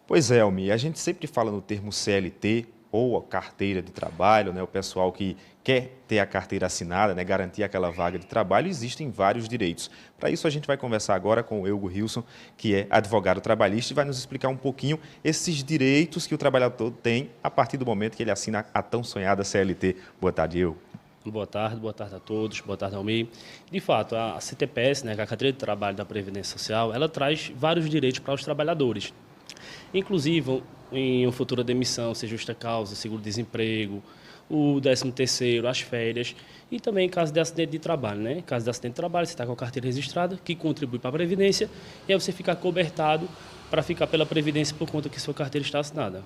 Pois é, Almir, a gente sempre fala no termo CLT ou a carteira de trabalho, né, o pessoal que quer ter a carteira assinada, né, garantir aquela vaga de trabalho, existem vários direitos. Para isso a gente vai conversar agora com o Eugo Hilson, que é advogado trabalhista, e vai nos explicar um pouquinho esses direitos que o trabalhador tem a partir do momento que ele assina a tão sonhada CLT. Boa tarde, Eugo. Boa tarde a todos, boa tarde, Almir. De fato, a CTPS, né, a Carteira de Trabalho da Previdência Social, ela traz vários direitos para os trabalhadores. Inclusive, em uma futura demissão, seja justa causa, seguro-desemprego, o 13º, as férias e também em caso de acidente de trabalho, né? Em caso de acidente de trabalho, você está com a carteira registrada, que contribui para a Previdência, e aí você fica cobertado para ficar pela Previdência por conta que sua carteira está assinada.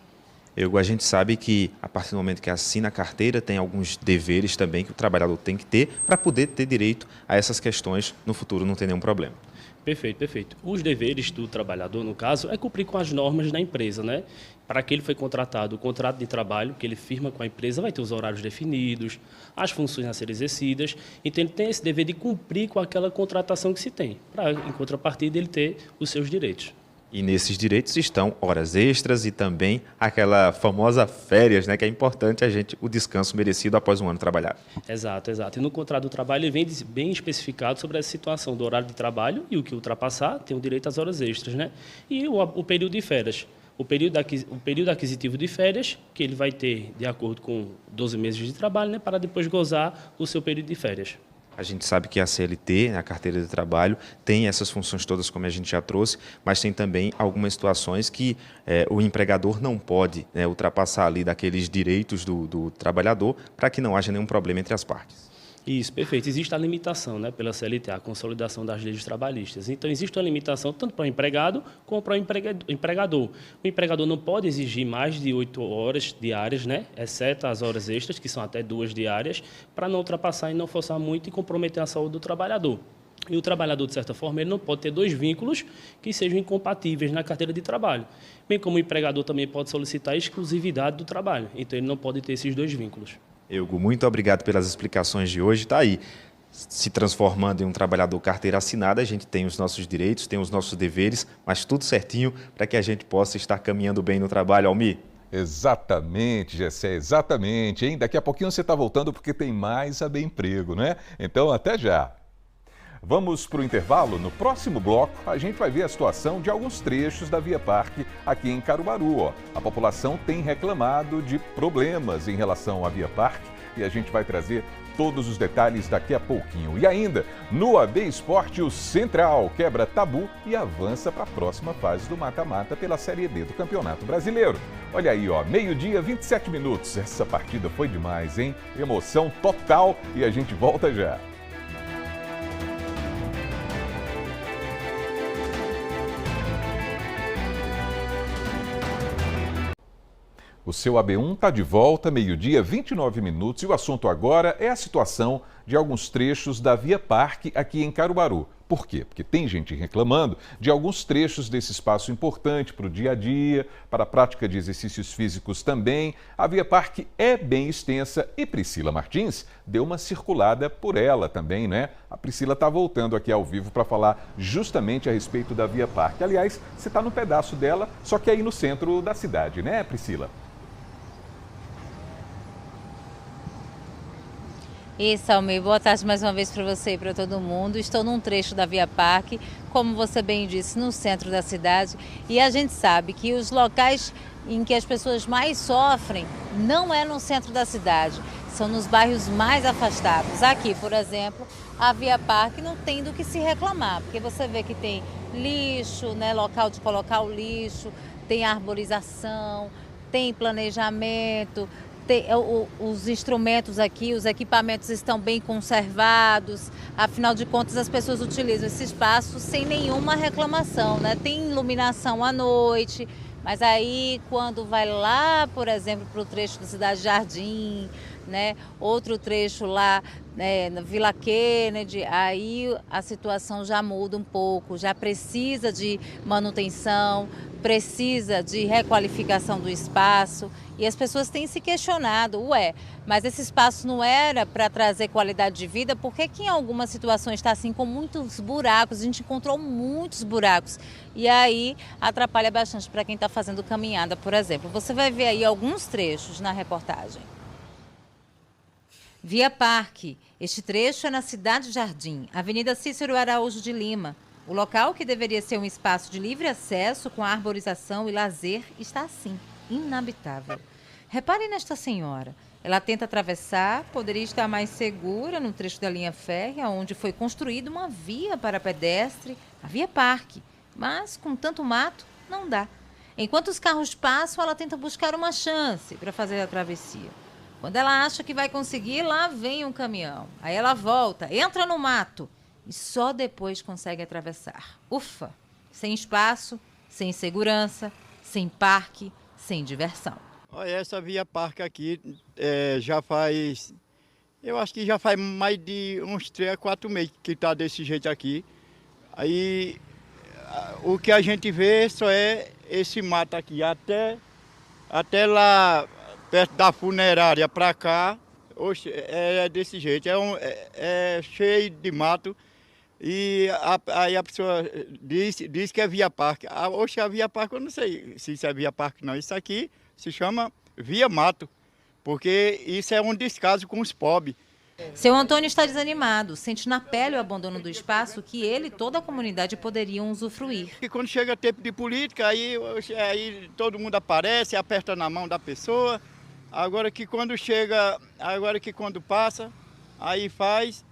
A gente sabe que, a partir do momento que assina a carteira, tem alguns deveres também que o trabalhador tem que ter para poder ter direito a essas questões no futuro, não tem nenhum problema. Perfeito, perfeito. Os deveres do trabalhador, no caso, é cumprir com as normas da empresa, né? Para que ele foi contratado, o contrato de trabalho que ele firma com a empresa vai ter os horários definidos, as funções a serem exercidas. Então, ele tem esse dever de cumprir com aquela contratação que se tem, para, em contrapartida, ele ter os seus direitos. E nesses direitos estão horas extras e também aquela famosa férias, né, que é importante o descanso merecido após um ano trabalhado. Exato, exato. E no contrato do trabalho ele vem bem especificado sobre essa situação do horário de trabalho e o que ultrapassar tem o direito às horas extras, né? E o período de férias. O período aquisitivo de férias, que ele vai ter de acordo com 12 meses de trabalho, né, para depois gozar o seu período de férias. A gente sabe que a CLT, a Carteira de Trabalho, tem essas funções todas, como a gente já trouxe, mas tem também algumas situações que o empregador não pode ultrapassar ali daqueles direitos do trabalhador para que não haja nenhum problema entre as partes. Isso, perfeito. Existe a limitação, né, pela CLT, a consolidação das leis trabalhistas. Então, existe uma limitação tanto para o empregado como para o empregador. O empregador não pode exigir mais de 8 horas diárias, né, exceto as horas extras, que são até 2 diárias, para não ultrapassar e não forçar muito e comprometer a saúde do trabalhador. E o trabalhador, de certa forma, ele não pode ter 2 vínculos que sejam incompatíveis na carteira de trabalho. Bem como o empregador também pode solicitar a exclusividade do trabalho. Então, ele não pode ter esses 2 vínculos. Hugo, muito obrigado pelas explicações de hoje. Está aí, se transformando em um trabalhador carteira assinada, a gente tem os nossos direitos, tem os nossos deveres, mas tudo certinho para que a gente possa estar caminhando bem no trabalho, Almir. Exatamente, Gessé, exatamente, hein? Daqui a pouquinho você está voltando porque tem mais AB Emprego, né? Então, até já. Vamos para o intervalo? No próximo bloco, a gente vai ver a situação de alguns trechos da Via Parque aqui em Caruaru. Ó. A população tem reclamado de problemas em relação à Via Parque e a gente vai trazer todos os detalhes daqui a pouquinho. E ainda, no AB Esporte, o Central quebra tabu e avança para a próxima fase do mata-mata pela Série D do Campeonato Brasileiro. Olha aí, ó, meio-dia, 27 minutos. Essa partida foi demais, hein? Emoção total e a gente volta já. O seu AB1 está de volta, meio-dia, 29 minutos, e o assunto agora é a situação de alguns trechos da Via Parque aqui em Caruaru. Por quê? Porque tem gente reclamando de alguns trechos desse espaço importante para o dia a dia, para a prática de exercícios físicos também. A Via Parque é bem extensa e Priscila Martins deu uma circulada por ela também, né? A Priscila está voltando aqui ao vivo para falar justamente a respeito da Via Parque. Aliás, você está no pedaço dela, só que aí no centro da cidade, né, Priscila? Isso, Almir. Boa tarde mais uma vez para você e para todo mundo. Estou num trecho da Via Parque, como você bem disse, no centro da cidade. E a gente sabe que os locais em que as pessoas mais sofrem não é no centro da cidade, são nos bairros mais afastados. Aqui, por exemplo, a Via Parque não tem do que se reclamar, porque você vê que tem lixo, né, local de colocar o lixo, tem arborização, tem planejamento. Os instrumentos aqui, os equipamentos estão bem conservados, afinal de contas as pessoas utilizam esse espaço sem nenhuma reclamação, né? Tem iluminação à noite, mas aí quando vai lá, por exemplo, para o trecho da Cidade Jardim, né? Outro trecho lá na Vila Kennedy, aí a situação já muda um pouco, já precisa de manutenção, precisa de requalificação do espaço e as pessoas têm se questionado, mas esse espaço não era para trazer qualidade de vida, por que em algumas situações está assim com muitos buracos, a gente encontrou muitos buracos e aí atrapalha bastante para quem está fazendo caminhada, por exemplo. Você vai ver aí alguns trechos na reportagem. Via Parque, este trecho é na Cidade Jardim, Avenida Cícero Araújo de Lima. O local, que deveria ser um espaço de livre acesso com arborização e lazer, está assim, inabitável. Repare nesta senhora. Ela tenta atravessar, poderia estar mais segura no trecho da linha férrea, onde foi construída uma via para pedestre, a Via Parque. Mas, com tanto mato, não dá. Enquanto os carros passam, ela tenta buscar uma chance para fazer a travessia. Quando ela acha que vai conseguir, lá vem um caminhão. Aí ela volta, entra no mato e só depois consegue atravessar. Ufa! Sem espaço, sem segurança, sem parque, sem diversão. Olha, essa Via Parque aqui já faz... Eu acho que já faz mais de uns 3 a 4 meses que está desse jeito aqui. Aí o que a gente vê só é esse mato aqui. Até lá perto da funerária para cá, é desse jeito. É cheio de mato. E aí a pessoa diz que é Via Parque. A Via Parque, eu não sei se isso é Via Parque não. Isso aqui se chama Via Mato, porque isso é um descaso com os pobres. Seu Antônio está desanimado, sente na pele o abandono do espaço que ele e toda a comunidade poderiam usufruir. E quando chega tempo de política, aí todo mundo aparece, aperta na mão da pessoa. Agora que quando passa, aí faz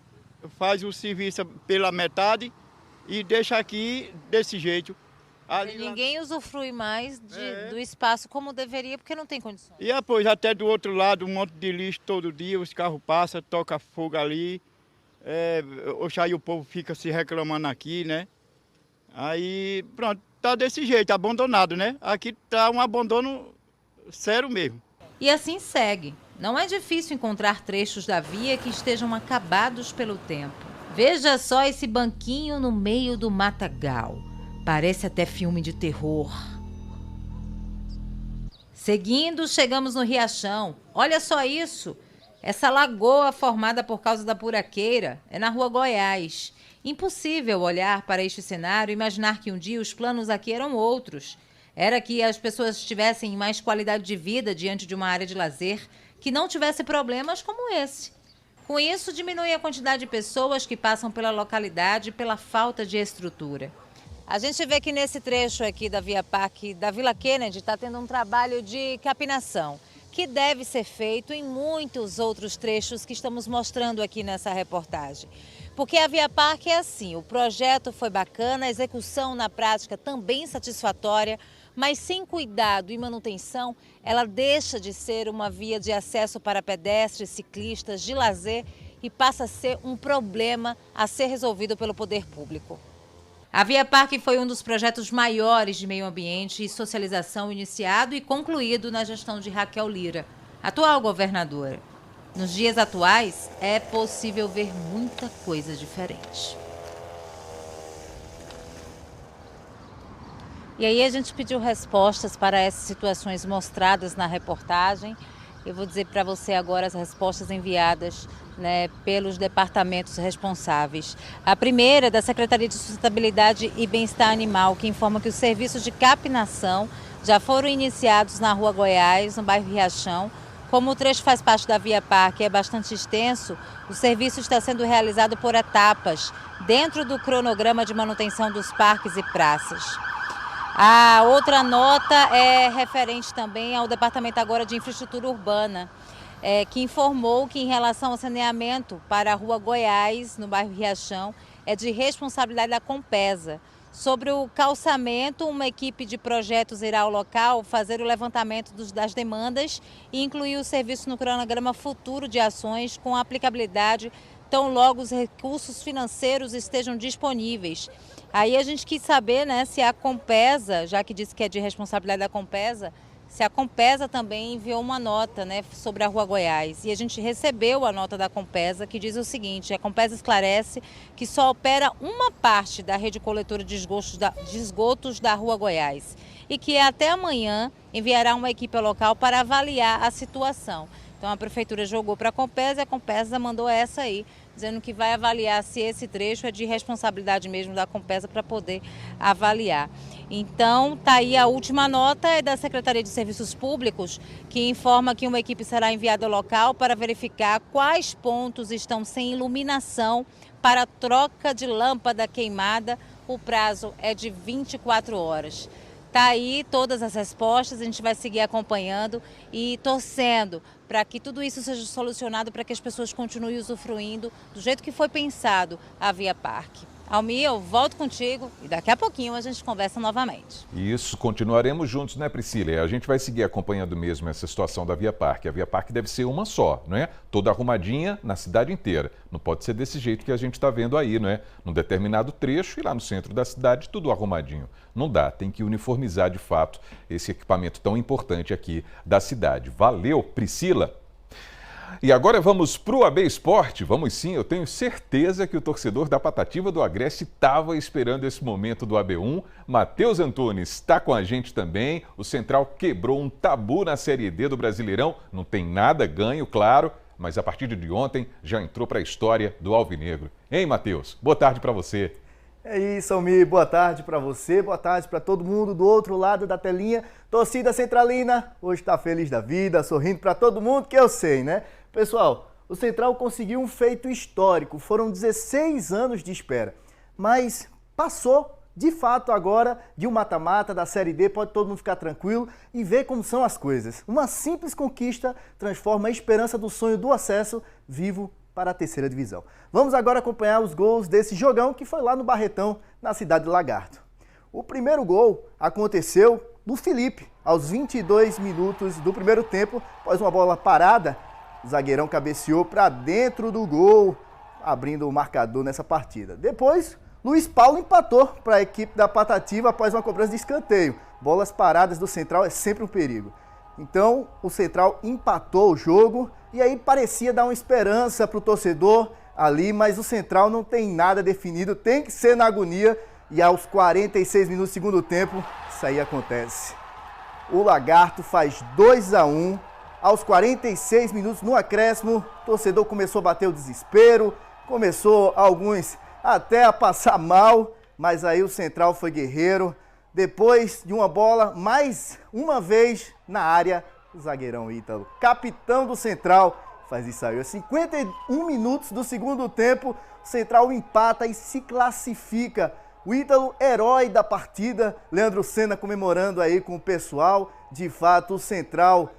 o serviço pela metade e deixa aqui desse jeito. Ninguém usufrui mais do espaço como deveria, porque não tem condições. E depois, até do outro lado, um monte de lixo todo dia, os carros passam, toca fogo ali. Aí o povo fica se reclamando aqui, né? Aí, pronto, tá desse jeito, abandonado, né? Aqui tá um abandono sério mesmo. E assim segue. Não é difícil encontrar trechos da via que estejam acabados pelo tempo. Veja só esse banquinho no meio do matagal. Parece até filme de terror. Seguindo, chegamos no Riachão. Olha só isso. Essa lagoa formada por causa da buraqueira é na Rua Goiás. Impossível olhar para este cenário e imaginar que um dia os planos aqui eram outros. Era que as pessoas tivessem mais qualidade de vida diante de uma área de lazer que não tivesse problemas como esse. Com isso, diminui a quantidade de pessoas que passam pela localidade pela falta de estrutura. A gente vê que nesse trecho aqui da Via Parque da Vila Kennedy está tendo um trabalho de capinação, que deve ser feito em muitos outros trechos que estamos mostrando aqui nessa reportagem. Porque a Via Parque é assim, o projeto foi bacana, a execução na prática também satisfatória, mas sem cuidado e manutenção, ela deixa de ser uma via de acesso para pedestres, ciclistas, de lazer e passa a ser um problema a ser resolvido pelo poder público. A Via Parque foi um dos projetos maiores de meio ambiente e socialização iniciado e concluído na gestão de Raquel Lira, atual governadora. Nos dias atuais, é possível ver muita coisa diferente. E aí a gente pediu respostas para essas situações mostradas na reportagem. Eu vou dizer para você agora as respostas enviadas, pelos departamentos responsáveis. A primeira é da Secretaria de Sustentabilidade e Bem-Estar Animal, que informa que os serviços de capinação já foram iniciados na Rua Goiás, no bairro Riachão. Como o trecho faz parte da Via Parque e é bastante extenso, o serviço está sendo realizado por etapas, dentro do cronograma de manutenção dos parques e praças. A outra nota é referente também ao Departamento agora de Infraestrutura Urbana, que informou que em relação ao saneamento para a Rua Goiás, no bairro Riachão, é de responsabilidade da Compesa. Sobre o calçamento, uma equipe de projetos irá ao local fazer o levantamento das demandas e incluir o serviço no cronograma futuro de ações com aplicabilidade tão logo os recursos financeiros estejam disponíveis. Aí a gente quis saber, se a Compesa, já que disse que é de responsabilidade da Compesa, se a Compesa também enviou uma nota sobre a Rua Goiás. E a gente recebeu a nota da Compesa, que diz o seguinte: a Compesa esclarece que só opera uma parte da rede coletora de esgotos da Rua Goiás e que até amanhã enviará uma equipe local para avaliar a situação. Então a Prefeitura jogou para a Compesa e a Compesa mandou essa aí, dizendo que vai avaliar se esse trecho é de responsabilidade mesmo da Compesa para poder avaliar. Então, tá aí a última nota, é da Secretaria de Serviços Públicos, que informa que uma equipe será enviada ao local para verificar quais pontos estão sem iluminação para troca de lâmpada queimada. O prazo é de 24 horas. Tá aí todas as respostas, a gente vai seguir acompanhando e torcendo para que tudo isso seja solucionado, para que as pessoas continuem usufruindo do jeito que foi pensado a Via Parque. Almir, eu volto contigo e daqui a pouquinho a gente conversa novamente. Isso, continuaremos juntos, né, Priscila? E a gente vai seguir acompanhando mesmo essa situação da Via Parque. A Via Parque deve ser uma só, não é? Toda arrumadinha na cidade inteira. Não pode ser desse jeito que a gente está vendo aí, não é? Num determinado trecho e lá no centro da cidade tudo arrumadinho. Não dá, tem que uniformizar de fato esse equipamento tão importante aqui da cidade. Valeu, Priscila! E agora vamos para o AB Esporte. Vamos sim, eu tenho certeza que o torcedor da Patativa do Agreste estava esperando esse momento do AB1. Matheus Antunes está com a gente também. O Central quebrou um tabu na Série D do Brasileirão. Não tem nada ganho, claro, mas a partir de ontem já entrou para a história do Alvinegro. Hein, Matheus? Boa tarde para você. É isso, Almir. Boa tarde para você, boa tarde para todo mundo do outro lado da telinha. Torcida centralina, hoje está feliz da vida, sorrindo para todo mundo, que eu sei, né? Pessoal, o Central conseguiu um feito histórico, foram 16 anos de espera, mas passou de fato agora de um mata-mata da Série D, pode todo mundo ficar tranquilo e ver como são as coisas. Uma simples conquista transforma a esperança do sonho do acesso vivo para a terceira divisão. Vamos agora acompanhar os gols desse jogão que foi lá no Barretão, na cidade de Lagarto. O primeiro gol aconteceu do Felipe, aos 22 minutos do primeiro tempo, após uma bola parada. O zagueirão cabeceou para dentro do gol, abrindo o marcador nessa partida. Depois, Luiz Paulo empatou para a equipe da Patativa após uma cobrança de escanteio. Bolas paradas do Central é sempre um perigo. Então, o Central empatou o jogo e aí parecia dar uma esperança para o torcedor ali, mas o Central não tem nada definido, tem que ser na agonia. E aos 46 minutos do segundo tempo, isso aí acontece. O Lagarto faz 2-1 aos 46 minutos no acréscimo, o torcedor começou a bater o desespero, começou alguns até a passar mal, mas aí o Central foi guerreiro. Depois de uma bola, mais uma vez na área, o zagueirão Ítalo, capitão do Central, faz isso aí. Aos 51 minutos do segundo tempo, o Central empata e se classifica. O Ítalo, herói da partida, Leandro Senna comemorando aí com o pessoal. De fato, o Central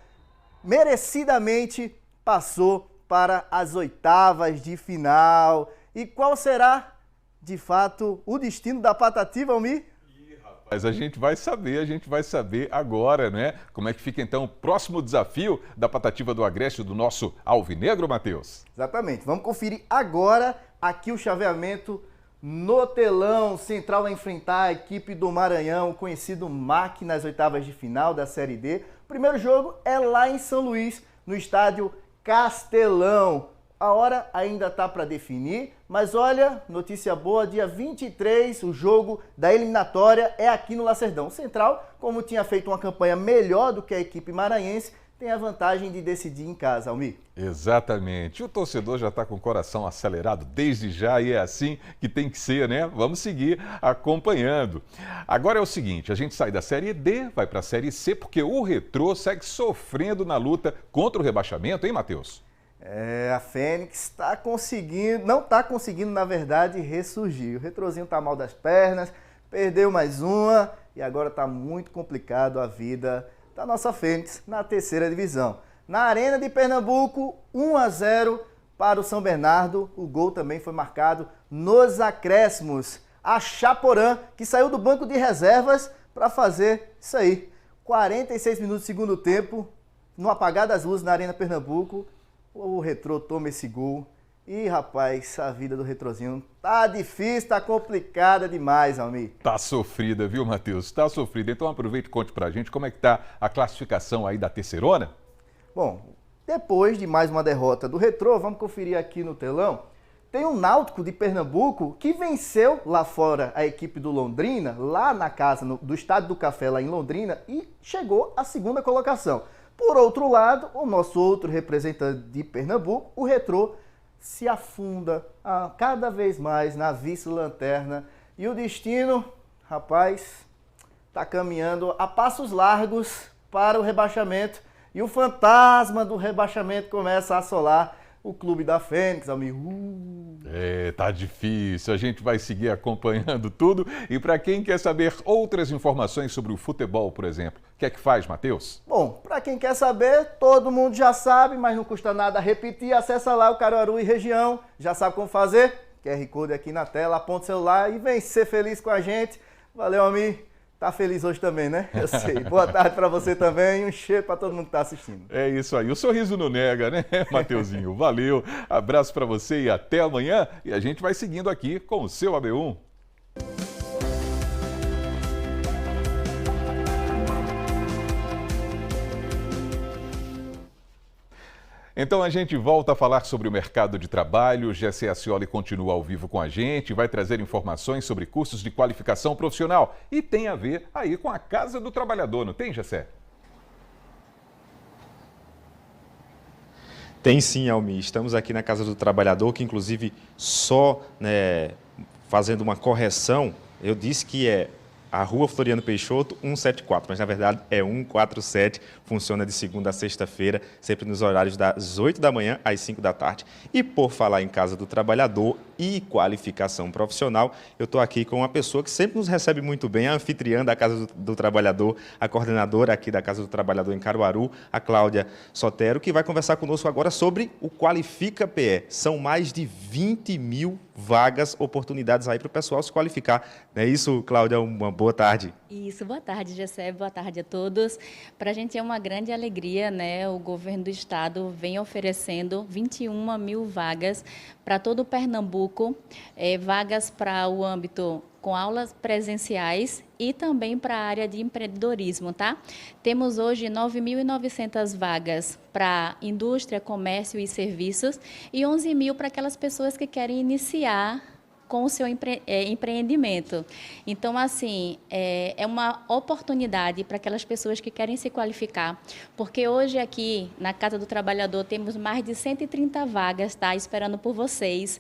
merecidamente passou para as oitavas de final. E qual será, de fato, o destino da Patativa, Almir? Mas a gente vai saber agora, né? Como é que fica então o próximo desafio da Patativa do Agreste do nosso Alvinegro, Matheus? Exatamente, vamos conferir agora aqui o chaveamento no telão. Central vai enfrentar a equipe do Maranhão, o conhecido MAC, nas oitavas de final da Série D. O primeiro jogo é lá em São Luís, no estádio Castelão. A hora ainda está para definir, mas olha, notícia boa, dia 23, o jogo da eliminatória é aqui no Lacerdão. O Central, como tinha feito uma campanha melhor do que a equipe maranhense, tem a vantagem de decidir em casa, Almir. Exatamente. O torcedor já está com o coração acelerado desde já e é assim que tem que ser, né? Vamos seguir acompanhando. Agora é o seguinte, a gente sai da Série D, vai para a Série C, porque o Retrô segue sofrendo na luta contra o rebaixamento, hein, Matheus? A Fênix está conseguindo, não está conseguindo, na verdade, ressurgir. O Retrozinho está mal das pernas, perdeu mais uma e agora está muito complicado a vida da nossa Fênix na terceira divisão. Na Arena de Pernambuco, 1-0 para o São Bernardo. O gol também foi marcado nos acréscimos. A Chaporã, que saiu do banco de reservas para fazer isso aí. 46 minutos do segundo tempo, no apagar das luzes na Arena Pernambuco. O Retrô toma esse gol e, rapaz, a vida do Retrozinho tá difícil, tá complicada demais, Almir. Tá sofrida, viu, Matheus? Tá sofrida. Então aproveita e conte pra gente como é que tá a classificação aí da terceirona. Bom, depois de mais uma derrota do Retrô, vamos conferir aqui no telão. Tem um Náutico de Pernambuco que venceu lá fora a equipe do Londrina, lá na casa do Estádio do Café, lá em Londrina, e chegou à segunda colocação. Por outro lado, o nosso outro representante de Pernambuco, o Retrô, se afunda cada vez mais na vice-lanterna. E o destino, rapaz, está caminhando a passos largos para o rebaixamento. E o fantasma do rebaixamento começa a assolar o clube da Fênix, amigo. Tá difícil. A gente vai seguir acompanhando tudo. E para quem quer saber outras informações sobre o futebol, por exemplo, o que é que faz, Matheus? Bom, para quem quer saber, todo mundo já sabe, mas não custa nada repetir. Acessa lá o Caruaru e região, já sabe como fazer. QR Code aqui na tela, aponta o celular e vem ser feliz com a gente. Valeu, Almir. Tá feliz hoje também, né? Eu sei. Boa tarde para você também e um cheiro para todo mundo que tá assistindo. É isso aí. O sorriso não nega, né, Mateuzinho? Valeu. Abraço para você e até amanhã. E a gente vai seguindo aqui com o seu AB1. Então a gente volta a falar sobre o mercado de trabalho. O Gessé Ascioli continua ao vivo com a gente, vai trazer informações sobre cursos de qualificação profissional. E tem a ver aí com a Casa do Trabalhador, não tem, Gessé? Tem sim, Almir. Estamos aqui na Casa do Trabalhador, que inclusive só fazendo uma correção, eu disse que é a Rua Floriano Peixoto, 174, mas na verdade é 147, funciona de segunda a sexta-feira, sempre nos horários das 8 da manhã às 5 da tarde. E por falar em Casa do Trabalhador e qualificação profissional, eu estou aqui com uma pessoa que sempre nos recebe muito bem, a anfitriã da Casa do Trabalhador, a coordenadora aqui da Casa do Trabalhador em Caruaru, a Cláudia Sotero, que vai conversar conosco agora sobre o Qualifica PE. São mais de 20 mil vagas, oportunidades aí para o pessoal se qualificar. Não é isso, Cláudia? Uma boa tarde. Isso, boa tarde, Gessé, boa tarde a todos. Para a gente é uma grande alegria, né? O governo do estado vem oferecendo 21 mil vagas para todo o Pernambuco, vagas para o âmbito com aulas presenciais e também para a área de empreendedorismo, tá? Temos hoje 9.900 vagas para indústria, comércio e serviços e 11 mil para aquelas pessoas que querem iniciar com o seu empreendimento. Então, assim, é uma oportunidade para aquelas pessoas que querem se qualificar, porque hoje aqui na Casa do Trabalhador temos mais de 130 vagas, tá, esperando por vocês,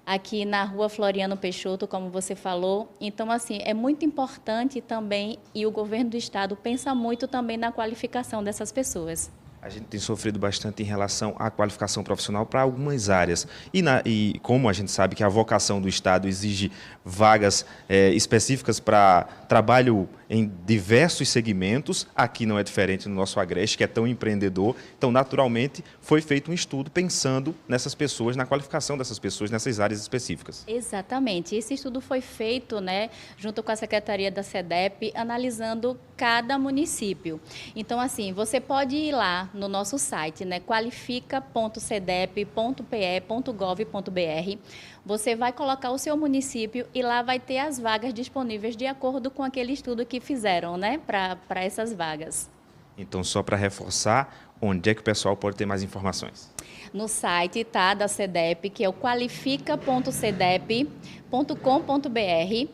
aqui na Rua Floriano Peixoto, como você falou. Então, assim, é muito importante também, e o governo do estado pensa muito também na qualificação dessas pessoas. A gente tem sofrido bastante em relação à qualificação profissional para algumas áreas. E como a gente sabe que a vocação do Estado exige vagas específicas para trabalho em diversos segmentos, aqui não é diferente no nosso Agreste, que é tão empreendedor. Então, naturalmente, foi feito um estudo pensando nessas pessoas, na qualificação dessas pessoas nessas áreas específicas. Exatamente. Esse estudo foi feito, né, junto com a Secretaria da SEDEP, analisando cada município. Então, assim, você pode ir lá no nosso site, né, qualifica.cedep.pe.gov.br. Você vai colocar o seu município e lá vai ter as vagas disponíveis de acordo com aquele estudo que fizeram, né, para essas vagas. Então, só para reforçar, onde é que o pessoal pode ter mais informações? No site, tá, da SEDEP, que é o qualifica.cedep.com.br.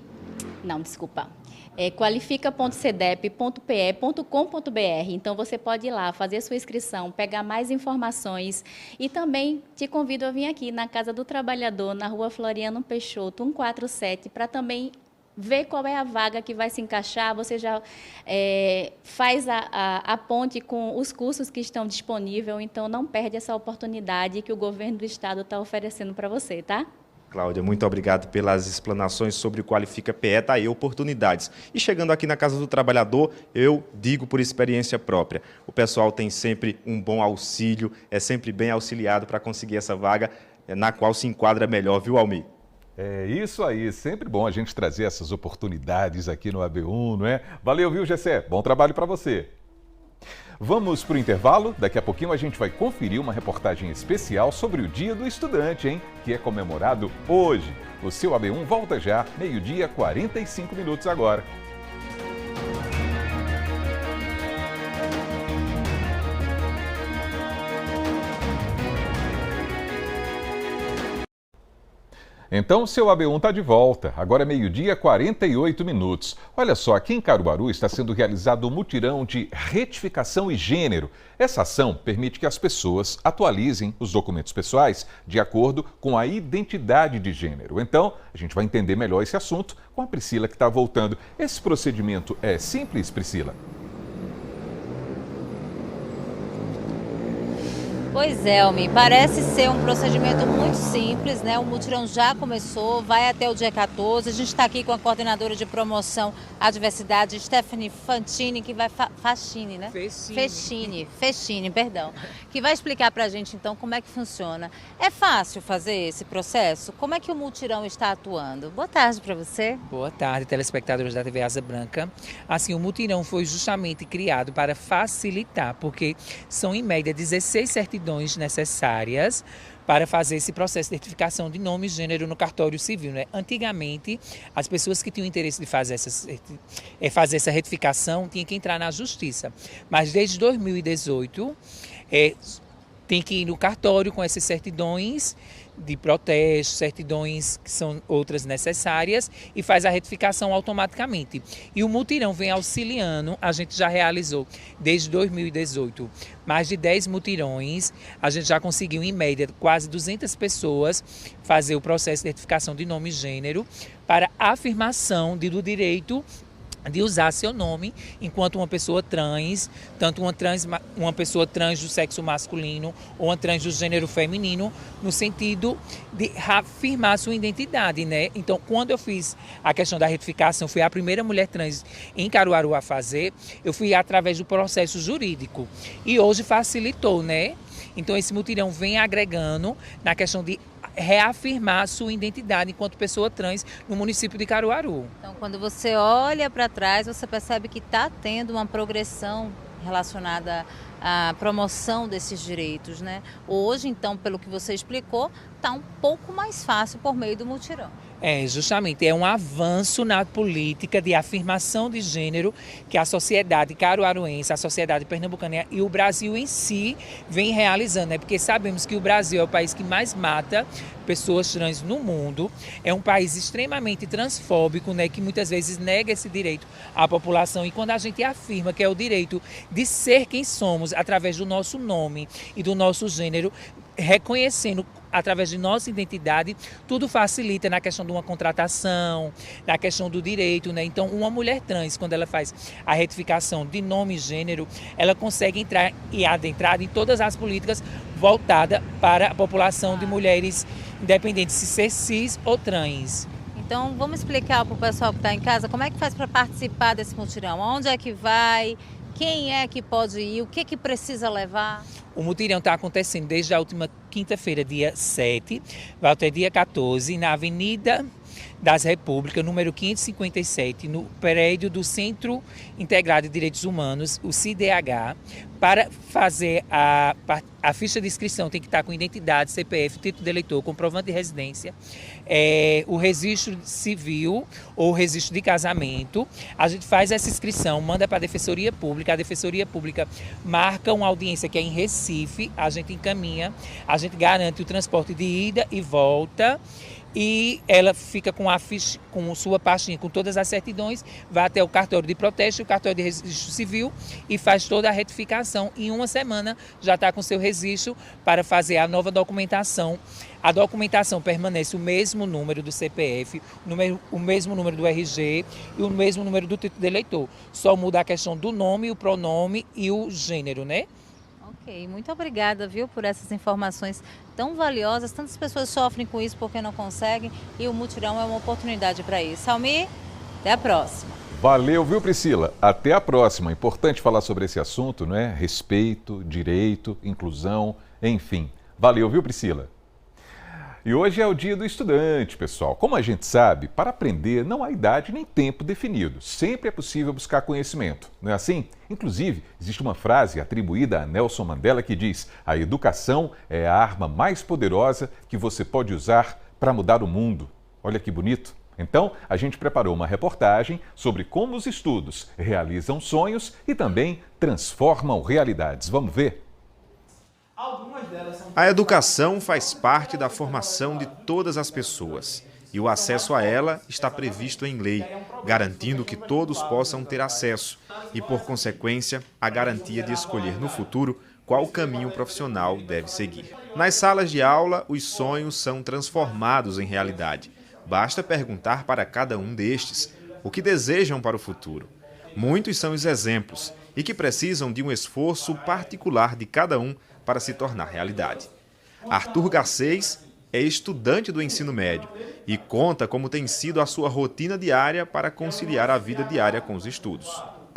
Não, desculpa. É qualifica.cedep.pe.com.br. Então, você pode ir lá, fazer a sua inscrição, pegar mais informações e também te convido a vir aqui na Casa do Trabalhador, na Rua Floriano Peixoto, 147, para também ver qual é a vaga que vai se encaixar. Você já faz a ponte com os cursos que estão disponíveis, então não perde essa oportunidade que o governo do estado está oferecendo para você, tá? Cláudia, muito obrigado pelas explanações sobre o Qualifica PE, tá aí, oportunidades. E chegando aqui na Casa do Trabalhador, eu digo por experiência própria, o pessoal tem sempre um bom auxílio, é sempre bem auxiliado para conseguir essa vaga na qual se enquadra melhor, viu, Almir? É isso aí, sempre bom a gente trazer essas oportunidades aqui no AB1, não é? Valeu, viu, Gessé? Bom trabalho para você. Vamos para o intervalo? Daqui a pouquinho a gente vai conferir uma reportagem especial sobre o Dia do Estudante, hein? Que é comemorado hoje. O seu AB1 volta já, 12h, 45 minutos agora. Então, o seu AB1 está de volta. Agora é 12h, 48 minutos. Olha só, aqui em Caruaru está sendo realizado um mutirão de retificação e gênero. Essa ação permite que as pessoas atualizem os documentos pessoais de acordo com a identidade de gênero. Então, a gente vai entender melhor esse assunto com a Priscila, que está voltando. Esse procedimento é simples, Priscila? Pois é, Almir, parece ser um procedimento muito simples, né? O mutirão já começou, vai até o dia 14. A gente está aqui com a coordenadora de promoção à diversidade, Stephanie Fantini, que vai... Fachini, né? Fechini, perdão. Que vai explicar para a gente, então, como é que funciona. É fácil fazer esse processo? Como é que o mutirão está atuando? Boa tarde para você. Boa tarde, telespectadores da TV Asa Branca. Assim, o mutirão foi justamente criado para facilitar, porque são, em média, 16 certidões necessárias para fazer esse processo de certificação de nome e gênero no cartório civil, né? Antigamente, as pessoas que tinham interesse de fazer essa retificação tinham que entrar na justiça, mas desde 2018 tem que ir no cartório com essas certidões de protesto, certidões que são outras necessárias e faz a retificação automaticamente. E o mutirão vem auxiliando, a gente já realizou desde 2018 mais de 10 mutirões, a gente já conseguiu em média quase 200 pessoas fazer o processo de retificação de nome e gênero para afirmação do direito de usar seu nome enquanto uma pessoa trans, tanto uma pessoa trans do sexo masculino ou uma trans do gênero feminino, no sentido de afirmar sua identidade, né? Então, quando eu fiz a questão da retificação, fui a primeira mulher trans em Caruaru a fazer, eu fui através do processo jurídico e hoje facilitou, né? Então, esse mutirão vem agregando na questão de reafirmar sua identidade enquanto pessoa trans no município de Caruaru. Então, quando você olha para trás, você percebe que está tendo uma progressão relacionada a promoção desses direitos, né? Hoje, então, pelo que você explicou, está um pouco mais fácil por meio do mutirão. Justamente, é um avanço na política de afirmação de gênero que a sociedade caruaruense, a sociedade pernambucana e o Brasil em si vem realizando, né? Porque sabemos que o Brasil é o país que mais mata pessoas trans no mundo, é um país extremamente transfóbico, né? Que muitas vezes nega esse direito à população, e quando a gente afirma que é o direito de ser quem somos através do nosso nome e do nosso gênero, reconhecendo através de nossa identidade, tudo facilita na questão de uma contratação, na questão do direito, né? Então, uma mulher trans, quando ela faz a retificação de nome e gênero, ela consegue entrar e adentrar em todas as políticas voltadas para a população de mulheres, independente se ser cis ou trans. Então, vamos explicar para o pessoal que está em casa como é que faz para participar desse mutirão, onde é que vai, quem é que pode ir, o que que precisa levar? O mutirão está acontecendo desde a última quinta-feira, dia 7, vai até dia 14, na Avenida das Repúblicas, número 557, no prédio do Centro Integrado de Direitos Humanos, o CIDH. Para fazer a ficha de inscrição tem que estar com identidade, CPF, título de eleitor, comprovante de residência, o registro civil ou registro de casamento. A gente faz essa inscrição, manda para a Defensoria Pública marca uma audiência que é em Recife, a gente encaminha, a gente garante o transporte de ida e volta, e ela fica com a ficha, com sua pastinha, com todas as certidões, vai até o cartório de protesto, o cartório de registro civil, e faz toda a retificação. Em uma semana já está com seu registro para fazer a nova documentação. A documentação permanece o mesmo número do CPF, o mesmo número do RG e o mesmo número do título de eleitor. Só muda a questão do nome, o pronome e o gênero, né? Ok, muito obrigada, viu, por essas informações tão valiosas. Tantas pessoas sofrem com isso porque não conseguem, e o mutirão é uma oportunidade para isso. Salmi, até a próxima. Valeu, viu, Priscila? Até a próxima. Importante falar sobre esse assunto, não é? Respeito, direito, inclusão, enfim. Valeu, viu, Priscila? E hoje é o dia do estudante, pessoal. Como a gente sabe, para aprender não há idade nem tempo definido. Sempre é possível buscar conhecimento, não é assim? Inclusive, existe uma frase atribuída a Nelson Mandela que diz: a educação é a arma mais poderosa que você pode usar para mudar o mundo. Olha que bonito. Então, a gente preparou uma reportagem sobre como os estudos realizam sonhos e também transformam realidades. Vamos ver? A educação faz parte da formação de todas as pessoas e o acesso a ela está previsto em lei, garantindo que todos possam ter acesso e, por consequência, a garantia de escolher no futuro qual caminho profissional deve seguir. Nas salas de aula, os sonhos são transformados em realidade. Basta perguntar para cada um destes o que desejam para o futuro. Muitos são os exemplos e que precisam de um esforço particular de cada um para se tornar realidade. Arthur Garcês é estudante do ensino médio e conta como tem sido a sua rotina diária para conciliar a vida diária com os estudos.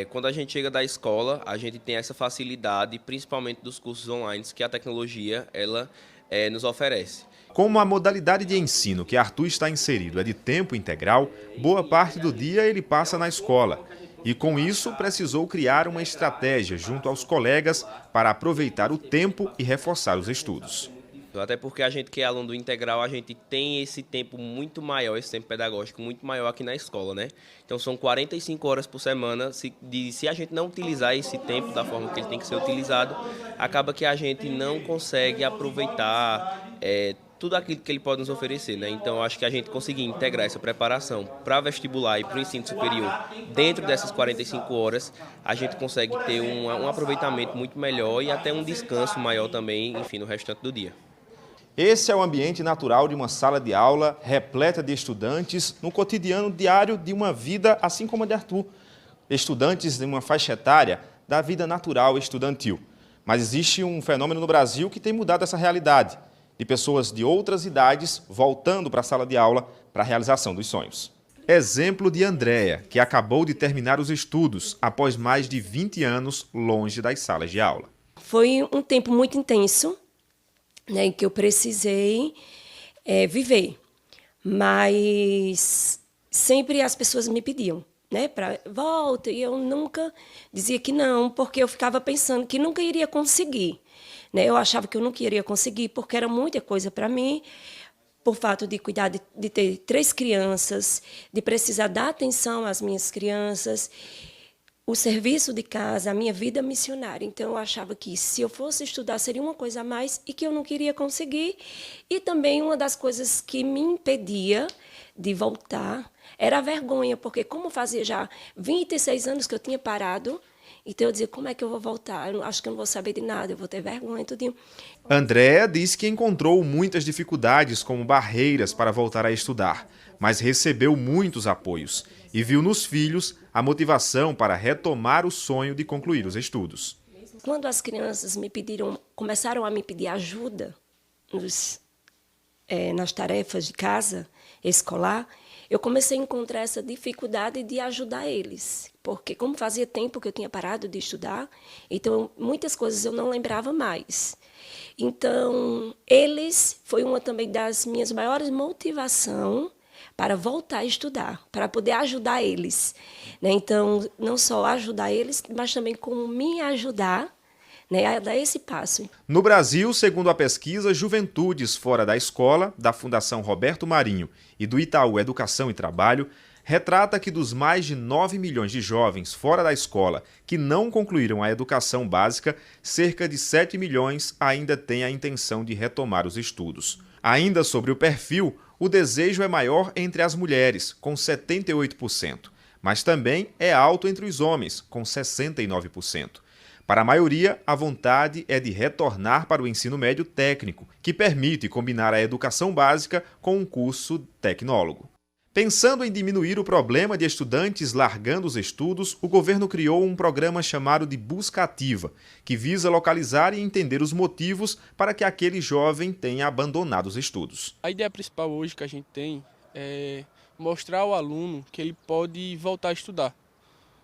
Quando a gente chega da escola, a gente tem essa facilidade, principalmente dos cursos online, que a tecnologia ela nos oferece. Como a modalidade de ensino que Arthur está inserido é de tempo integral, boa parte do dia ele passa na escola. E com isso precisou criar uma estratégia junto aos colegas para aproveitar o tempo e reforçar os estudos. Até porque a gente que é aluno do integral, a gente tem esse tempo muito maior, esse tempo pedagógico muito maior aqui na escola, né? Então são 45 horas por semana, se a gente não utilizar esse tempo da forma que ele tem que ser utilizado, acaba que a gente não consegue aproveitar tudo aquilo que ele pode nos oferecer, né? Então, acho que a gente conseguir integrar essa preparação para vestibular e para o ensino superior dentro dessas 45 horas, a gente consegue ter um aproveitamento muito melhor e até um descanso maior também, enfim, no restante do dia. Esse é o ambiente natural de uma sala de aula repleta de estudantes no cotidiano diário de uma vida assim como a de Arthur. Estudantes de uma faixa etária da vida natural estudantil. Mas existe um fenômeno no Brasil que tem mudado essa realidade, de pessoas de outras idades voltando para a sala de aula para a realização dos sonhos. Exemplo de Andréia, que acabou de terminar os estudos após mais de 20 anos longe das salas de aula. Foi um tempo muito intenso, né, em que eu precisei viver, mas sempre as pessoas me pediam, né, para volta, e eu nunca dizia que não, porque eu ficava pensando que nunca iria conseguir, né? Eu achava que eu nunca iria conseguir porque era muita coisa para mim, por fato de cuidar de ter 3 crianças, de precisar dar atenção às minhas crianças, o serviço de casa, a minha vida missionária. Então, eu achava que se eu fosse estudar seria uma coisa a mais e que eu não queria conseguir. E também uma das coisas que me impedia de voltar era a vergonha, porque como fazia já 26 anos que eu tinha parado, então eu dizia, como é que eu vou voltar? Eu acho que eu não vou saber de nada, eu vou ter vergonha e tudinho. Andréa diz que encontrou muitas dificuldades como barreiras para voltar a estudar, mas recebeu muitos apoios e viu nos filhos a motivação para retomar o sonho de concluir os estudos. Quando as crianças começaram a me pedir ajuda nas tarefas de casa, escolar, eu comecei a encontrar essa dificuldade de ajudar eles, porque como fazia tempo que eu tinha parado de estudar, então muitas coisas eu não lembrava mais. Então, eles foi uma também das minhas maiores motivações para voltar a estudar, para poder ajudar eles, né? Então, não só ajudar eles, mas também como me ajudar, né, a dar esse passo. No Brasil, segundo a pesquisa Juventudes Fora da Escola, da Fundação Roberto Marinho e do Itaú Educação e Trabalho, retrata que dos mais de 9 milhões de jovens fora da escola que não concluíram a educação básica, cerca de 7 milhões ainda têm a intenção de retomar os estudos. Ainda sobre o perfil, o desejo é maior entre as mulheres, com 78%, mas também é alto entre os homens, com 69%. Para a maioria, a vontade é de retornar para o ensino médio técnico, que permite combinar a educação básica com um curso tecnólogo. Pensando em diminuir o problema de estudantes largando os estudos, o governo criou um programa chamado de Busca Ativa, que visa localizar e entender os motivos para que aquele jovem tenha abandonado os estudos. A ideia principal hoje que a gente tem é mostrar ao aluno que ele pode voltar a estudar.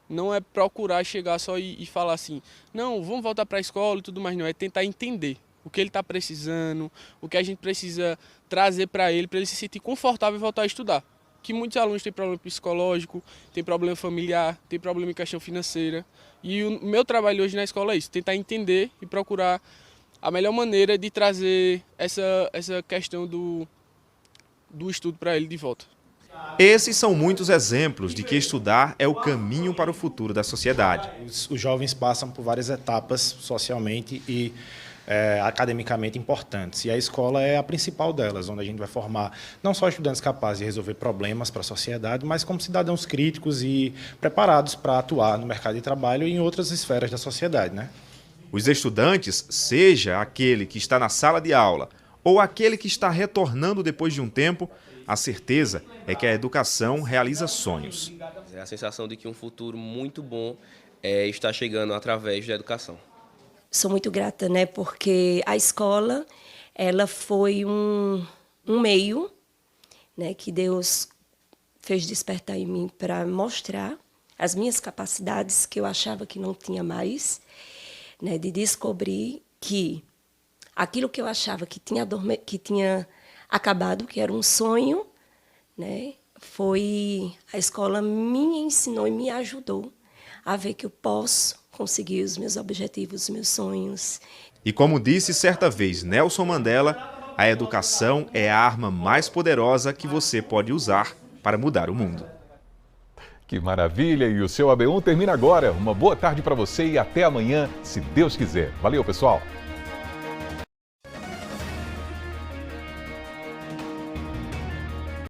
Não é procurar chegar só e falar assim, não, vamos voltar para a escola e tudo mais, não. É tentar entender o que ele está precisando, o que a gente precisa trazer para ele se sentir confortável e voltar a estudar. Que muitos alunos têm problema psicológico, têm problema familiar, têm problema em questão financeira. E o meu trabalho hoje na escola é isso, tentar entender e procurar a melhor maneira de trazer essa questão do estudo para ele de volta. Esses são muitos exemplos de que estudar é o caminho para o futuro da sociedade. Os jovens passam por várias etapas socialmente e academicamente importantes. E a escola é a principal delas, onde a gente vai formar não só estudantes capazes de resolver problemas para a sociedade, mas como cidadãos críticos e preparados para atuar no mercado de trabalho e em outras esferas da sociedade, né? Os estudantes, seja aquele que está na sala de aula ou aquele que está retornando depois de um tempo, a certeza é que a educação realiza sonhos. É a sensação de que um futuro muito bom está chegando através da educação. Sou muito grata, né, porque a escola, ela foi um meio, né, que Deus fez despertar em mim para mostrar as minhas capacidades que eu achava que não tinha mais, né, de descobrir que aquilo que eu achava que tinha acabado, que era um sonho, né, foi a escola me ensinou e me ajudou a ver que eu posso conseguir os meus objetivos, os meus sonhos. E como disse certa vez Nelson Mandela, a educação é a arma mais poderosa que você pode usar para mudar o mundo. Que maravilha! E o seu AB1 termina agora. Uma boa tarde para você e até amanhã, se Deus quiser. Valeu, pessoal!